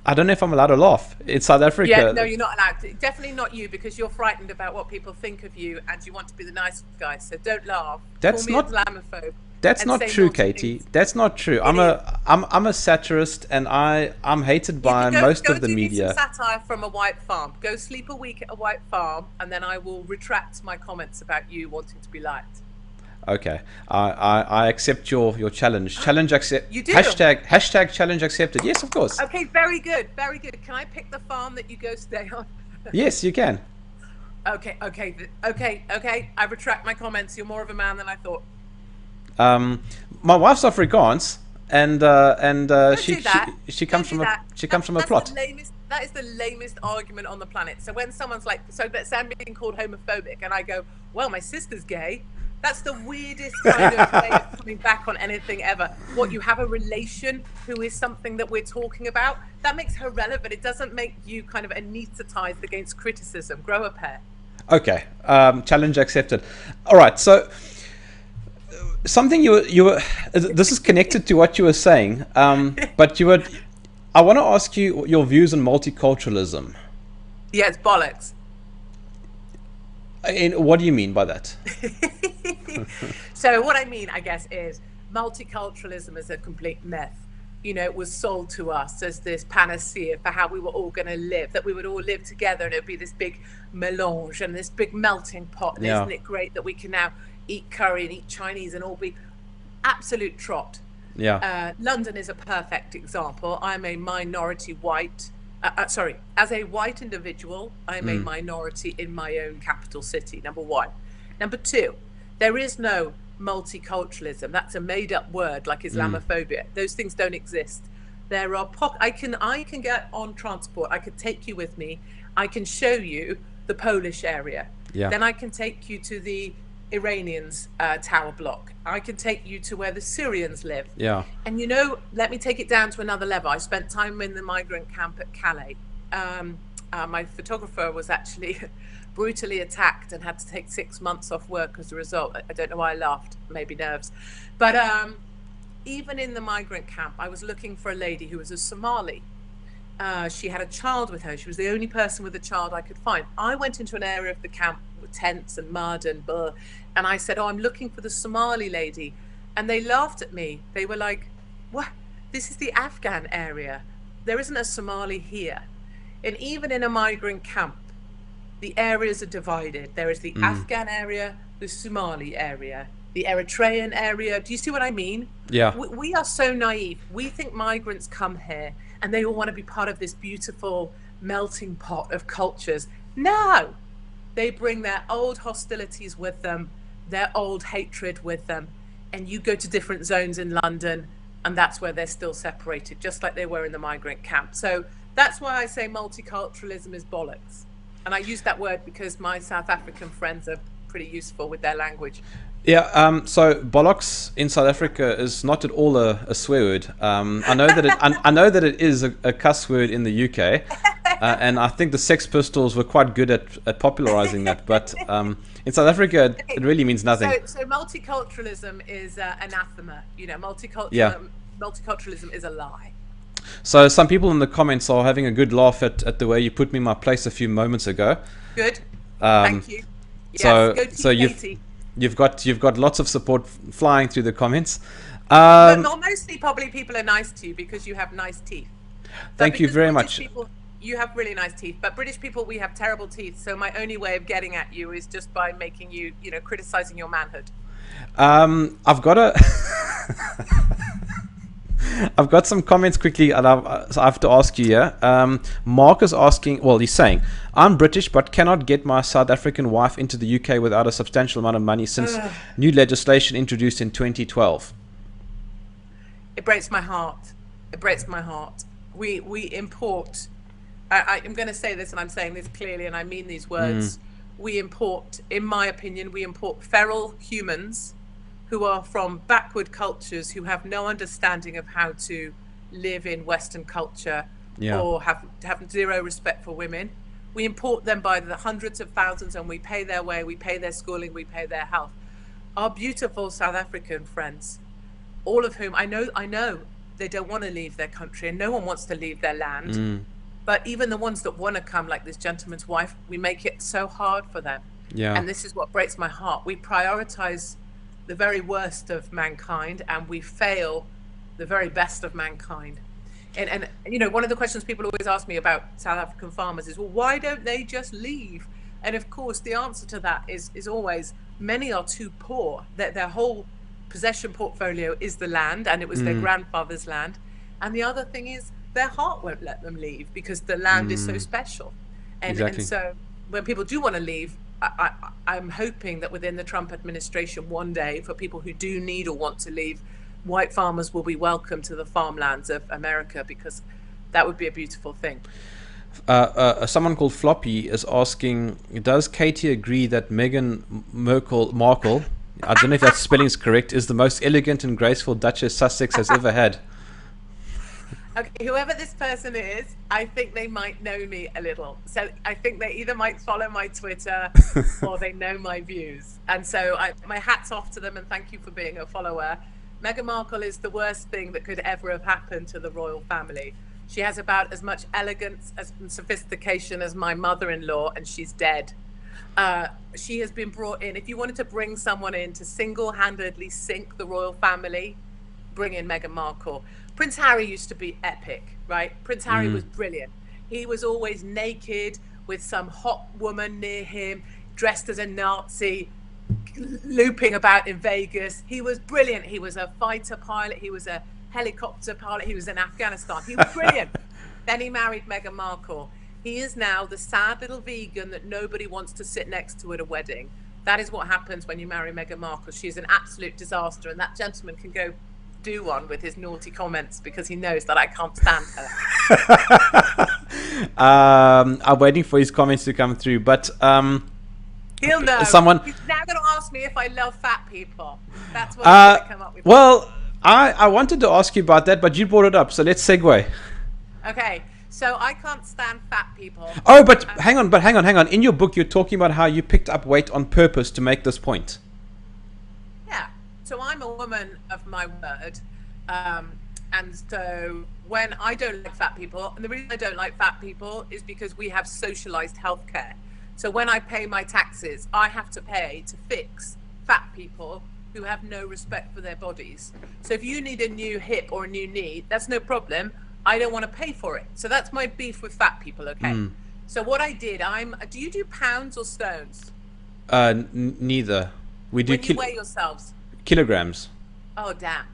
I don't know if I'm allowed to laugh. It's South Africa. Yeah, no, you're not allowed to. Definitely not you, because you're frightened about what people think of you and you want to be the nice guy. So don't laugh. That's Call me not Islamophobe. That's not true, Katie. That's not true. I'm a satirist, and I'm hated by most of the media. Go do some satire from a white farm. Go sleep a week at a white farm, and then I will retract my comments about you wanting to be liked. Okay, I accept your challenge. Challenge accept. You do. Hashtag challenge accepted. Yes, of course. Okay, very good, very good. Can I pick the farm that you go stay on? Yes, you can. Okay. I retract my comments. You're more of a man than I thought. My wife's Afrikaans, and she comes from a plot. That is the lamest argument on the planet. So when someone's like, so that's I'm being called homophobic, and I go, well, my sister's gay. That's the weirdest kind of way of coming back on anything ever. What, you have a relation who is something that we're talking about? That makes her relevant. It doesn't make you kind of anesthetized against criticism. Grow a pair. Okay, challenge accepted. All right, so. Something you were this is connected to what you were saying, but I want to ask you your views on multiculturalism. Yeah, it's bollocks. And what do you mean by that? So what I mean, I guess, is multiculturalism is a complete myth. You know, it was sold to us as this panacea for how we were all going to live, that we would all live together and it would be this big melange and this big melting pot. And isn't it great that we can now eat curry and eat Chinese and all be absolute trot. Yeah. London is a perfect example. I'm a minority white, as a white individual, I'm a minority in my own capital city, number one. Number two, there is no multiculturalism. That's a made up word like Islamophobia. Those things don't exist. There are, I can get on transport. I could take you with me. I can show you the Polish area. Yeah. Then I can take you to the Iranians' tower block. I can take you to where the Syrians live. Yeah. And you know, let me take it down to another level. I spent time in the migrant camp at Calais. My photographer was actually brutally attacked and had to take 6 months off work as a result. I don't know why I laughed, maybe nerves. But even in the migrant camp, I was looking for a lady who was a Somali. She had a child with her. She was the only person with a child I could find. I went into an area of the camp with tents and mud and blah, and I said, oh, I'm looking for the Somali lady. And they laughed at me. They were like, what? This is the Afghan area. There isn't a Somali here. And even in a migrant camp, the areas are divided. There is the Afghan area, the Somali area, the Eritrean area. Do you see what I mean? Yeah. We are so naive. We think migrants come here and they all want to be part of this beautiful melting pot of cultures. No, they bring their old hostilities with them, their old hatred with them. And you go to different zones in London and that's where they're still separated, just like they were in the migrant camp. So that's why I say multiculturalism is bollocks. And I use that word because my South African friends are pretty useful with their language. Yeah, so bollocks in South Africa is not at all a swear word. I know that I know that it is a cuss word in the UK, and I think the Sex Pistols were quite good at popularizing that. But in South Africa, it really means nothing. So multiculturalism is anathema. You know, multiculturalism is a lie. So some people in the comments are having a good laugh at the way you put me in my place a few moments ago. Good. Thank you. Yes, so you've got lots of support flying through the comments. But mostly probably people are nice to you because you have nice teeth. Thank you very much. You have really nice teeth, but British people, we have terrible teeth. So my only way of getting at you is just by making you, criticizing your manhood. I've got some comments quickly, and I have to ask you here. Mark is asking, well, he's saying, I'm British, but cannot get my South African wife into the UK without a substantial amount of money since new legislation introduced in 2012. It breaks my heart. It breaks my heart. We import, I'm going to say this, and I'm saying this clearly, and I mean these words we import, in my opinion, we import feral humans who are from backward cultures, who have no understanding of how to live in Western culture, Yeah. or have zero respect for women. We import them by the hundreds of thousands, and we pay their way, we pay their schooling, we pay their health. Our beautiful South African friends, all of whom I know they don't want to leave their country, and no one wants to leave their land. But even the ones that want to come, like this gentleman's wife, we make it so hard for them. Yeah. And this is what breaks my heart. We prioritize the very worst of mankind, and we fail the very best of mankind. And you know, one of the questions people always ask me about South African farmers is, well, why don't they just leave? And of course, the answer to that is always, many are too poor. Their whole possession portfolio is the land, and it was their grandfather's land. And the other thing is, their heart won't let them leave because the land is so special. Exactly. And so when people do want to leave, I'm hoping that within the Trump administration one day, for people who do need or want to leave, white farmers will be welcome to the farmlands of America, because that would be a beautiful thing. Someone called Floppy is asking, does Katie agree that Meghan Markle, I don't know if that spelling is correct, is the most elegant and graceful Duchess Sussex has ever had? Okay, whoever this person is, I think they might know me a little. So I think they either might follow my Twitter or they know my views. And so my hat's off to them, and thank you for being a follower. Meghan Markle is the worst thing that could ever have happened to the royal family. She has about as much elegance and sophistication as my mother-in-law, and she's dead. She has been brought in. If you wanted to bring someone in to single-handedly sink the royal family, bring in Meghan Markle. Prince Harry used to be epic, right? Prince Harry was brilliant. He was always naked with some hot woman near him, dressed as a Nazi, looping about in Vegas. He was brilliant. He was a fighter pilot. He was a helicopter pilot. He was in Afghanistan. He was brilliant. Then he married Meghan Markle. He is now the sad little vegan that nobody wants to sit next to at a wedding. That is what happens when you marry Meghan Markle. She's an absolute disaster, and that gentleman can go do one with his naughty comments, because he knows that I can't stand her. I'm waiting for his comments to come through, but he'll know. He's now going to ask me if I love fat people. That's what he's going to come up with. Well, I wanted to ask you about that, but you brought it up, so let's segue. Okay, so I can't stand fat people. Oh, but hang on. In your book, you're talking about how you picked up weight on purpose to make this point. Yeah. So I'm a woman of my word, and so when I don't like fat people, and the reason I don't like fat people is because we have socialized healthcare. So when I pay my taxes, I have to pay to fix fat people who have no respect for their bodies. So if you need a new hip or a new knee, that's no problem. I don't want to pay for it. So that's my beef with fat people, okay? So what I did, do you do pounds or stones? Neither. We do when you weigh yourselves? Kilograms. Oh, damn.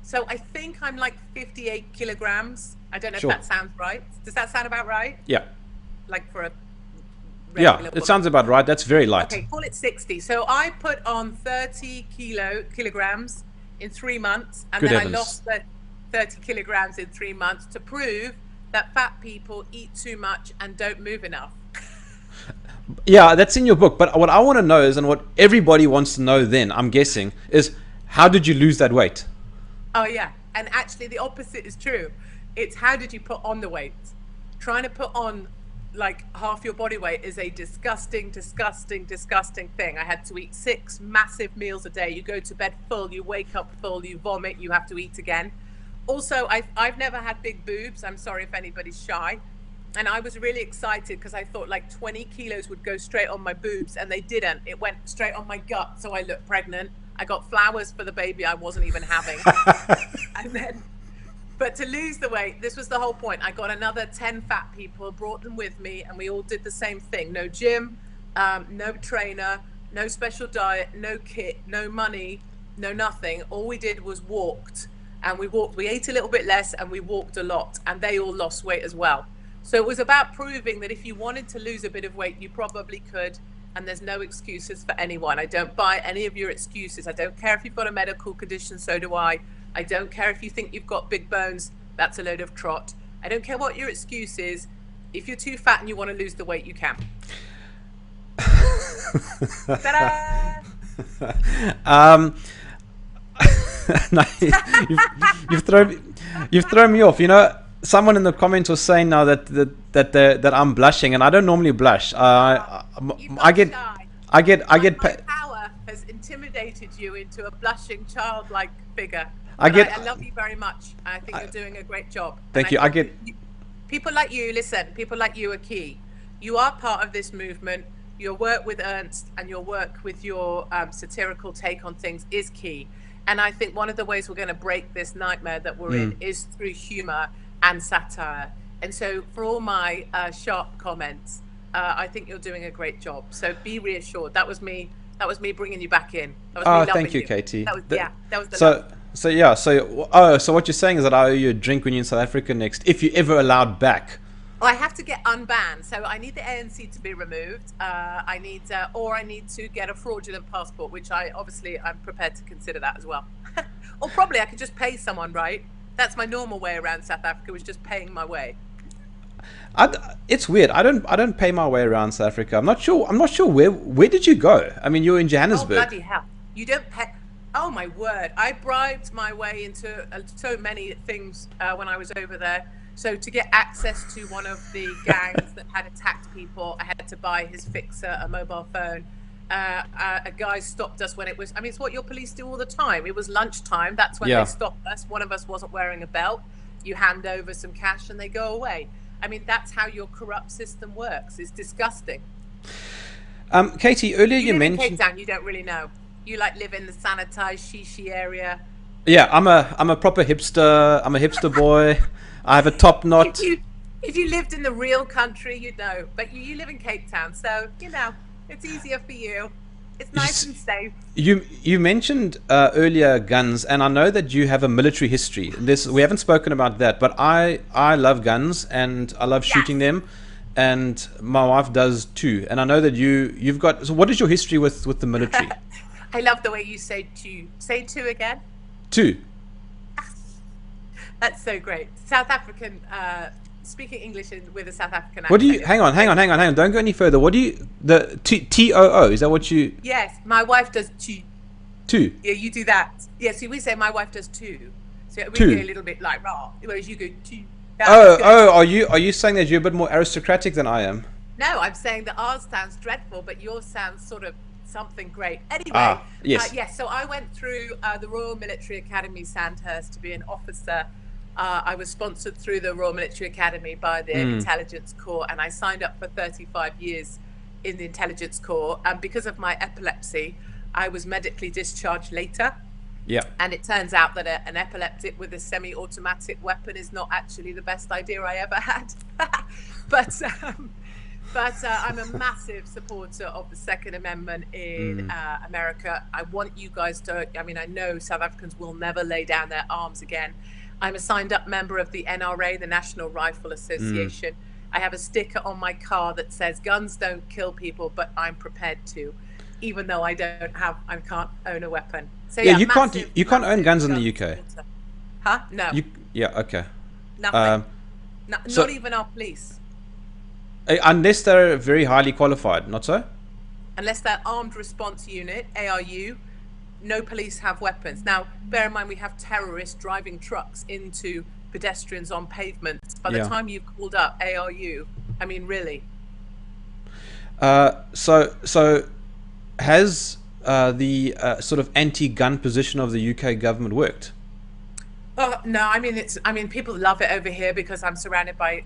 So I think I'm like 58 kilograms. I don't know Sure. if that sounds right. Does that sound about right? Yeah. Like for a Yeah, regular it woman? sounds about right. That's very light. Okay, call it 60. So I put on 30 kilograms in 3 months, and Good then heavens. I lost the 30 kilograms in 3 months to prove that fat people eat too much and don't move enough. Yeah, that's in your book. But what I want to know is, and what everybody wants to know then, I'm guessing, is how did you lose that weight? Oh, yeah. And actually, the opposite is true. It's how did you put on the weight? Trying to put on like half your body weight is a disgusting thing. I had to eat 6 massive meals a day. You go to bed full, you wake up full, you vomit, you have to eat again. Also, I've never had big boobs. I'm sorry if anybody's shy. And I was really excited because I thought like 20 kilos would go straight on my boobs, and they didn't. It went straight on my gut, so I looked pregnant. I got flowers for the baby I wasn't even having. But to lose the weight, this was the whole point. I got another 10 fat people, brought them with me, and we all did the same thing. No gym, no trainer, no special diet, no kit, no money, no nothing. All we did was walked, and we ate a little bit less, and we walked a lot, and they all lost weight as well. So it was about proving that if you wanted to lose a bit of weight, you probably could, and there's no excuses for anyone. I don't buy any of your excuses. I don't care if you've got a medical condition, so do I. I don't care if you think you've got big bones, that's a load of trot. I don't care what your excuse is. If you're too fat and you want to lose the weight, you can. Ta-da! Um, no, you've thrown me off. You know, someone in the comments was saying now that I'm blushing, and I don't normally blush. You've I got get shy. I get I My get pa- power has intimidated you into a blushing childlike figure. I But get. I love you very much. I think you're doing a great job. Thank And you. I think get. people like you, listen, people like you are key. You are part of this movement. Your work with Ernst and your work with your satirical take on things is key. And I think one of the ways we're going to break this nightmare that we're in is through humor and satire. And so, for all my sharp comments, I think you're doing a great job. So be reassured. That was me. That was me bringing you back in. That was me loving Thank you, Katie. That was, yeah, that was the So, love. so what you're saying is that I owe you a drink when you're in South Africa next, if you're ever allowed back. Oh, I have to get unbanned, so I need the ANC to be removed. I need to get a fraudulent passport, which I'm prepared to consider that as well. Or probably I could just pay someone, right? That's my normal way around South Africa, was just paying my way. It's weird. I don't pay my way around South Africa. I'm not sure. Where did you go? I mean, you're in Oh, Johannesburg. bloody hell! You don't pay. Oh my word! I bribed my way into so many things when I was over there. So to get access to one of the gangs that had attacked people, I had to buy his fixer a mobile phone. A guy stopped us when it was. I mean, it's what your police do all the time. It was lunchtime. That's when Yeah. they stopped us. One of us wasn't wearing a belt. You hand over some cash and they go away. I mean, that's how your corrupt system works. It's disgusting. Katie, earlier you live in Cape mentioned. Town, you don't really know. You like live in the sanitized shishi area. Yeah, I'm a proper hipster. I'm a hipster boy. I have a top knot. If you lived in the real country, you'd know. But you live in Cape Town, so you know it's easier for you. It's nice and safe. You mentioned earlier guns, and I know that you have a military history. We haven't spoken about that, but I love guns and I love shooting them, and my wife does too. And I know that you've got. So, what is your history with the military? I love the way you say two. Say two again. Two. That's so great. South African. Speaking English with a South African accent. What do you? Hang on. Don't go any further. What do you? The TOO. Is that what you? Yes, my wife does two. Two. Yeah, you do that. Yeah, see, we say my wife does two. So we Two. go a little bit like raw, whereas you go two. Are you saying that you're a bit more aristocratic than I am? No, I'm saying that ours sounds dreadful, but yours sounds sort of something great. Anyway, yes. Yes. So I went through the Royal Military Academy, Sandhurst, to be an officer. I was sponsored through the Royal Military Academy by the Intelligence Corps, and I signed up for 35 years in the Intelligence Corps. And because of my epilepsy, I was medically discharged later. Yeah. And it turns out that an epileptic with a semi-automatic weapon is not actually the best idea I ever had. but I'm a massive supporter of the Second Amendment in America. I want you guys to, I mean, I know South Africans will never lay down their arms again. I'm a signed up member of the NRA, the National Rifle Association. I have a sticker on my car that says guns don't kill people, but I'm prepared to, even though I can't own a weapon. So Yeah, massive, you can't own guns in the gun UK. supporter. Huh? No, Okay. nothing. so- Not even our police. Unless they're very highly qualified, not so? Unless they're Armed Response Unit, ARU, no police have weapons. Now, bear in mind, we have terrorists driving trucks into pedestrians on pavements. By the Yeah. time you've called up ARU, I mean, really. So has the sort of anti-gun position of the UK government worked? Oh, no, I mean, people love it over here because I'm surrounded by,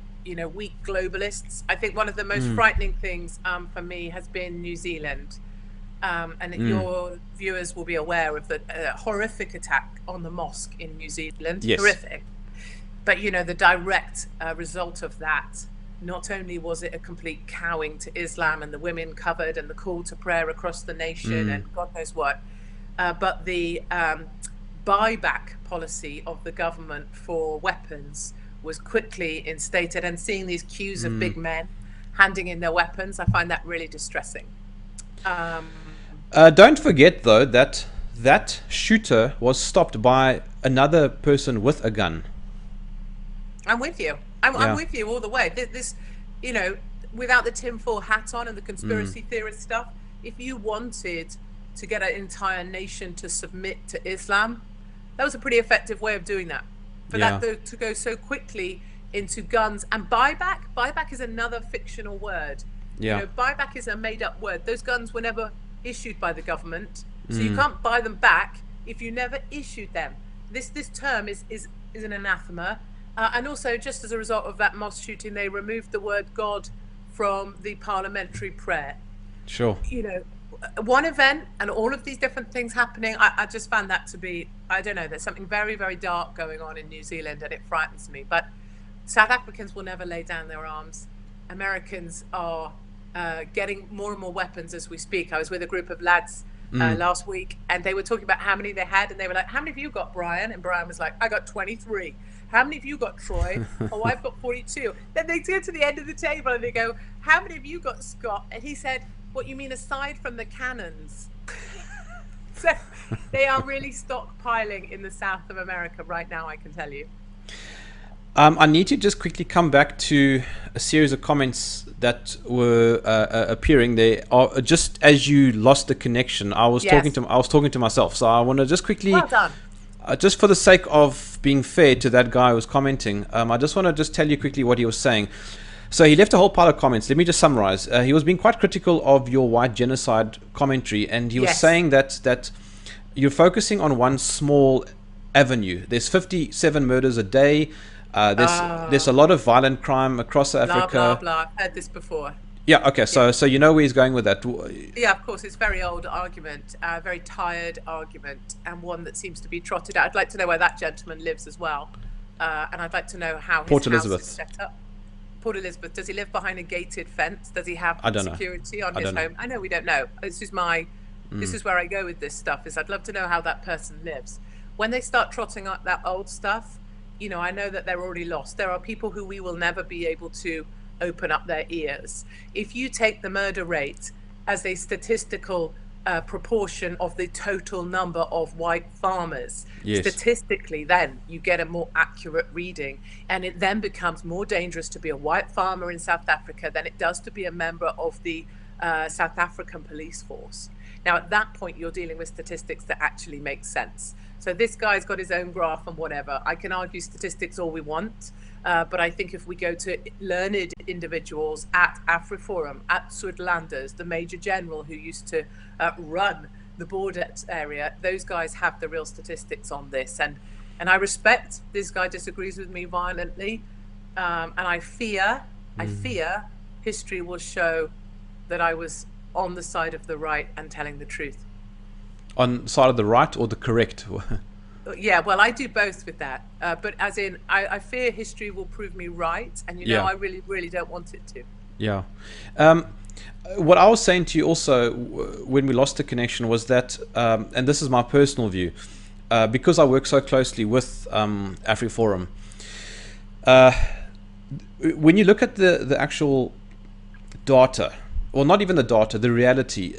weak globalists. I think one of the most frightening things for me has been New Zealand. And your viewers will be aware of the horrific attack on the mosque in New Zealand. Yes. Horrific. But, the direct result of that, not only was it a complete cowing to Islam and the women covered and the call to prayer across the nation and God knows what, but the buyback policy of the government for weapons was quickly instated, and seeing these queues of big men handing in their weapons, I find that really distressing. Don't forget, though, that shooter was stopped by another person with a gun. I'm with you. I'm with you all the way. This, without the tinfoil hat on and the conspiracy theorist stuff, if you wanted to get an entire nation to submit to Islam, that was a pretty effective way of doing that. For that to go so quickly into guns and buyback is another fictional word. You know, buyback is a made-up word. Those guns were never issued by the government, so you can't buy them back if you never issued them. This term is an anathema, and also just as a result of that mosque shooting, they removed the word God from the parliamentary prayer. Sure. You know, one event and all of these different things happening, I just found that to be, I don't know, there's something very, very dark going on in New Zealand, and it frightens me. But South Africans will never lay down their arms. Americans are getting more and more weapons as we speak. I was with a group of lads last week, and they were talking about how many they had, and they were like, how many have you got, Brian? And Brian was like, I got 23. How many have you got, Troy? Oh, I've got 42. Then they go to the end of the table and they go, how many have you got, Scott? And he said, what, you mean aside from the cannons? So they are really stockpiling in the south of America right now, I can tell you. I need to just quickly come back to a series of comments that were appearing there. Just as you lost the connection, I was talking to myself. So I want to just quickly, well done. Just for the sake of being fair to that guy who was commenting, I just want to just tell you quickly what he was saying. So he left a whole pile of comments. Let me just summarize. He was being quite critical of your white genocide commentary, and he was saying that you're focusing on one small avenue. There's 57 murders a day. There's a lot of violent crime across Africa. Blah, blah, blah. I've heard this before. Yeah, okay, so you know where he's going with that. Yeah, of course, it's a very old argument, a very tired argument, and one that seems to be trotted out. I'd like to know where that gentleman lives as well, and I'd like to know how his Port house Elizabeth. is set up. Port Elizabeth, does he live behind a gated fence? Does he have security on his home? I know, we don't know. This is where I go with this stuff, is I'd love to know how that person lives. When they start trotting up that old stuff, you know, I know that they're already lost. There are people who we will never be able to open up their ears. If you take the murder rate as a statistical proportion of the total number of white farmers, statistically, then you get a more accurate reading, and it then becomes more dangerous to be a white farmer in South Africa than it does to be a member of the South African police force. Now, at that point, you're dealing with statistics that actually make sense. So this guy's got his own graph and whatever. I can argue statistics all we want, but I think if we go to learned individuals at AfriForum, at Soetlanders, the Major General who used to run the border area, those guys have the real statistics on this. And I respect this guy disagrees with me violently, and I fear history will show that I was on the side of the right and telling the truth. On the side of the right or the correct? Yeah, well, I do both with that. But as in, I fear history will prove me right. And, you know, I really, really don't want it to. Yeah. What I was saying to you also when we lost the connection was that, and this is my personal view, because I work so closely with AfriForum, when you look at the actual data, well, not even the data, the reality,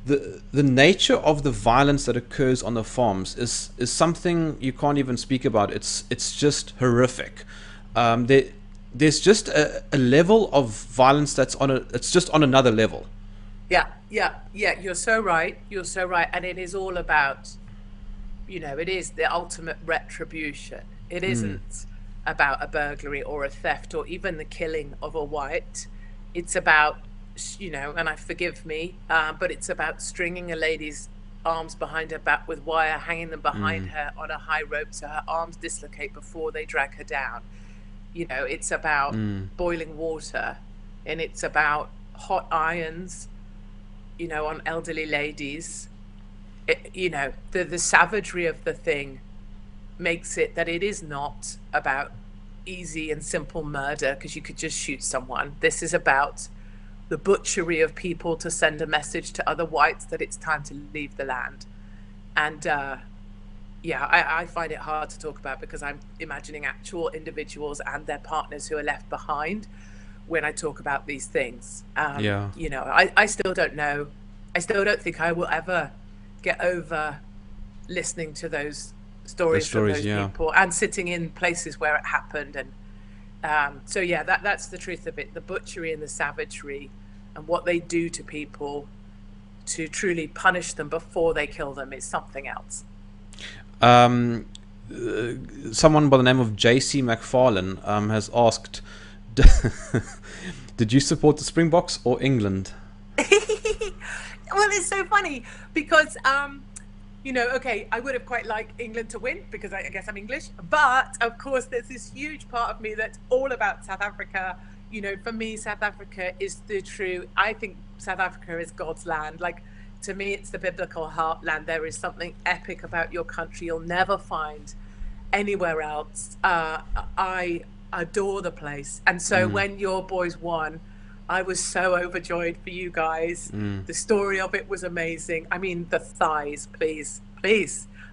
the nature of the violence that occurs on the farms is something you can't even speak about. It's just horrific. There's just a level of violence it's just on another level. Yeah. You're so right. And it is all about, you know, it is the ultimate retribution. It isn't about a burglary or a theft or even the killing of a white. It's about, you know, and forgive me, but it's about stringing a lady's arms behind her back with wire, hanging them behind her on a high rope so her arms dislocate before they drag her down. You know, it's about boiling water, and it's about hot irons, you know, on elderly ladies. You know, the savagery of the thing makes it that it is not about easy and simple murder because you could just shoot someone. This is about the butchery of people to send a message to other whites that it's time to leave the land. And I find it hard to talk about because I'm imagining actual individuals and their partners who are left behind when I talk about these things. You know, I still don't know. I still don't think I will ever get over listening to those stories from those people and sitting in places where it happened. And So yeah, that's the truth of it. The butchery and the savagery and what they do to people to truly punish them before they kill them is something else. Someone by the name of JC McFarlane has asked, did you support the Springboks or England? Well, it's so funny because, okay, I would have quite liked England to win because I guess I'm English. But of course, there's this huge part of me that's all about South Africa. For me, South Africa is I think South Africa is God's land. Like, to me, it's the biblical heartland. There is something epic about your country you'll never find anywhere else. I adore the place. And so when your boys won, I was so overjoyed for you guys. The story of it was amazing. I mean, the thighs, please.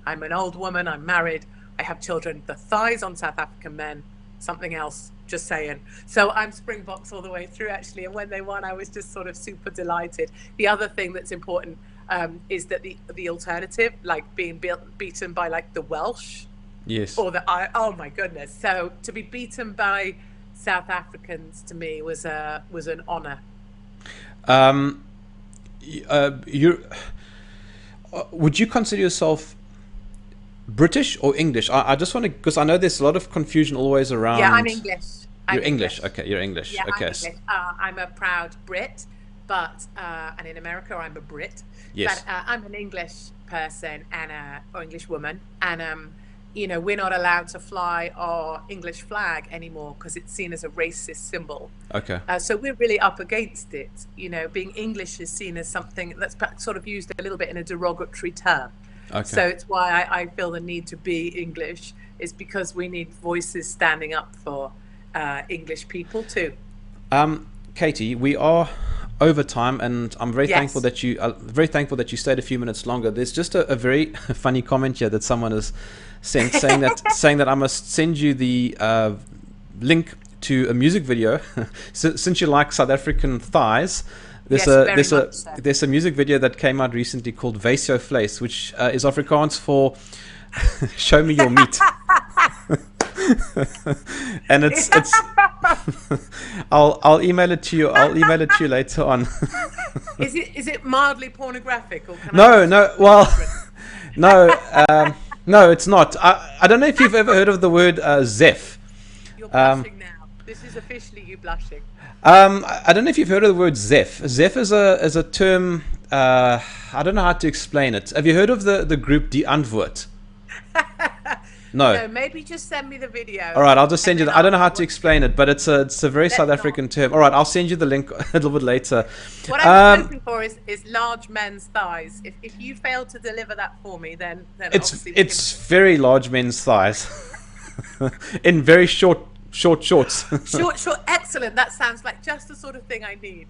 I'm an old woman, I'm married, I have children. The thighs on South African men, something else, just saying. So I'm Springboks all the way through, actually. And when they won, I was just sort of super delighted. The other thing that's important is that the alternative, like being beaten by like the Welsh. Yes. Or oh my goodness. So to be beaten by South Africans to me was an honor. Would you consider yourself British or English? I just want to, because I know there's a lot of confusion always around. Yeah, I'm English. You're English. Okay, you're English. Yeah, okay. I'm English. I'm a proud Brit, but and in America I'm a Brit. Yes. But I'm an English person or English woman, and we're not allowed to fly our English flag anymore because it's seen as a racist symbol. Okay. So we're really up against it. Being English is seen as something that's sort of used a little bit in a derogatory term. Okay. So it's why I feel the need to be English, is because we need voices standing up for English people too. Katie, we are over time, and I'm very thankful that you stayed a few minutes longer. There's just a very funny comment here that someone has sent, saying that I must send you the link to a music video. Since you like South African thighs, there's a music video that came out recently called Wys jou vleis, which is Afrikaans for show me your meat. And it's I'll email it to you. I'll email it to you later on. Is it mildly pornographic, or can no, it's not. I don't know if you've ever heard of the word Zef. You're blushing now. This is officially you blushing. I don't know if you've heard of the word Zef. Zef is a term. I don't know how to explain it. Have you heard of the group Die Antwoord? No, maybe just send me the video. All right, I'll just send you. I don't know how to explain it, but it's a very South African term. All right, I'll send you the link a little bit later. What I'm hoping for is large men's thighs. If you fail to deliver that for me, then it's very large men's thighs in very short shorts. Short, excellent. That sounds like just the sort of thing I need.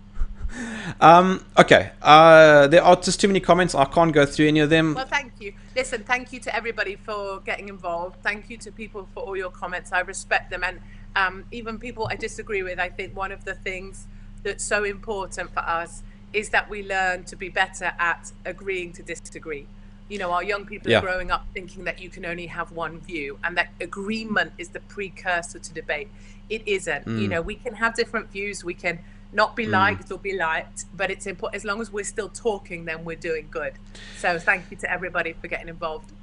Okay. There are just too many comments. I can't go through any of them. Well, thank you. Listen, thank you to everybody for getting involved. Thank you to people for all your comments. I respect them. And even people I disagree with, I think one of the things that's so important for us is that we learn to be better at agreeing to disagree. Our young people are growing up thinking that you can only have one view, and that agreement is the precursor to debate. It isn't. We can have different views. We can not be liked or be liked, but it's important. As long as we're still talking, then we're doing good. So thank you to everybody for getting involved.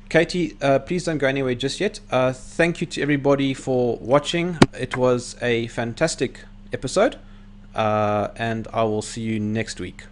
Katie, please don't go anywhere just yet. Thank you to everybody for watching. It was a fantastic episode, and I will see you next week.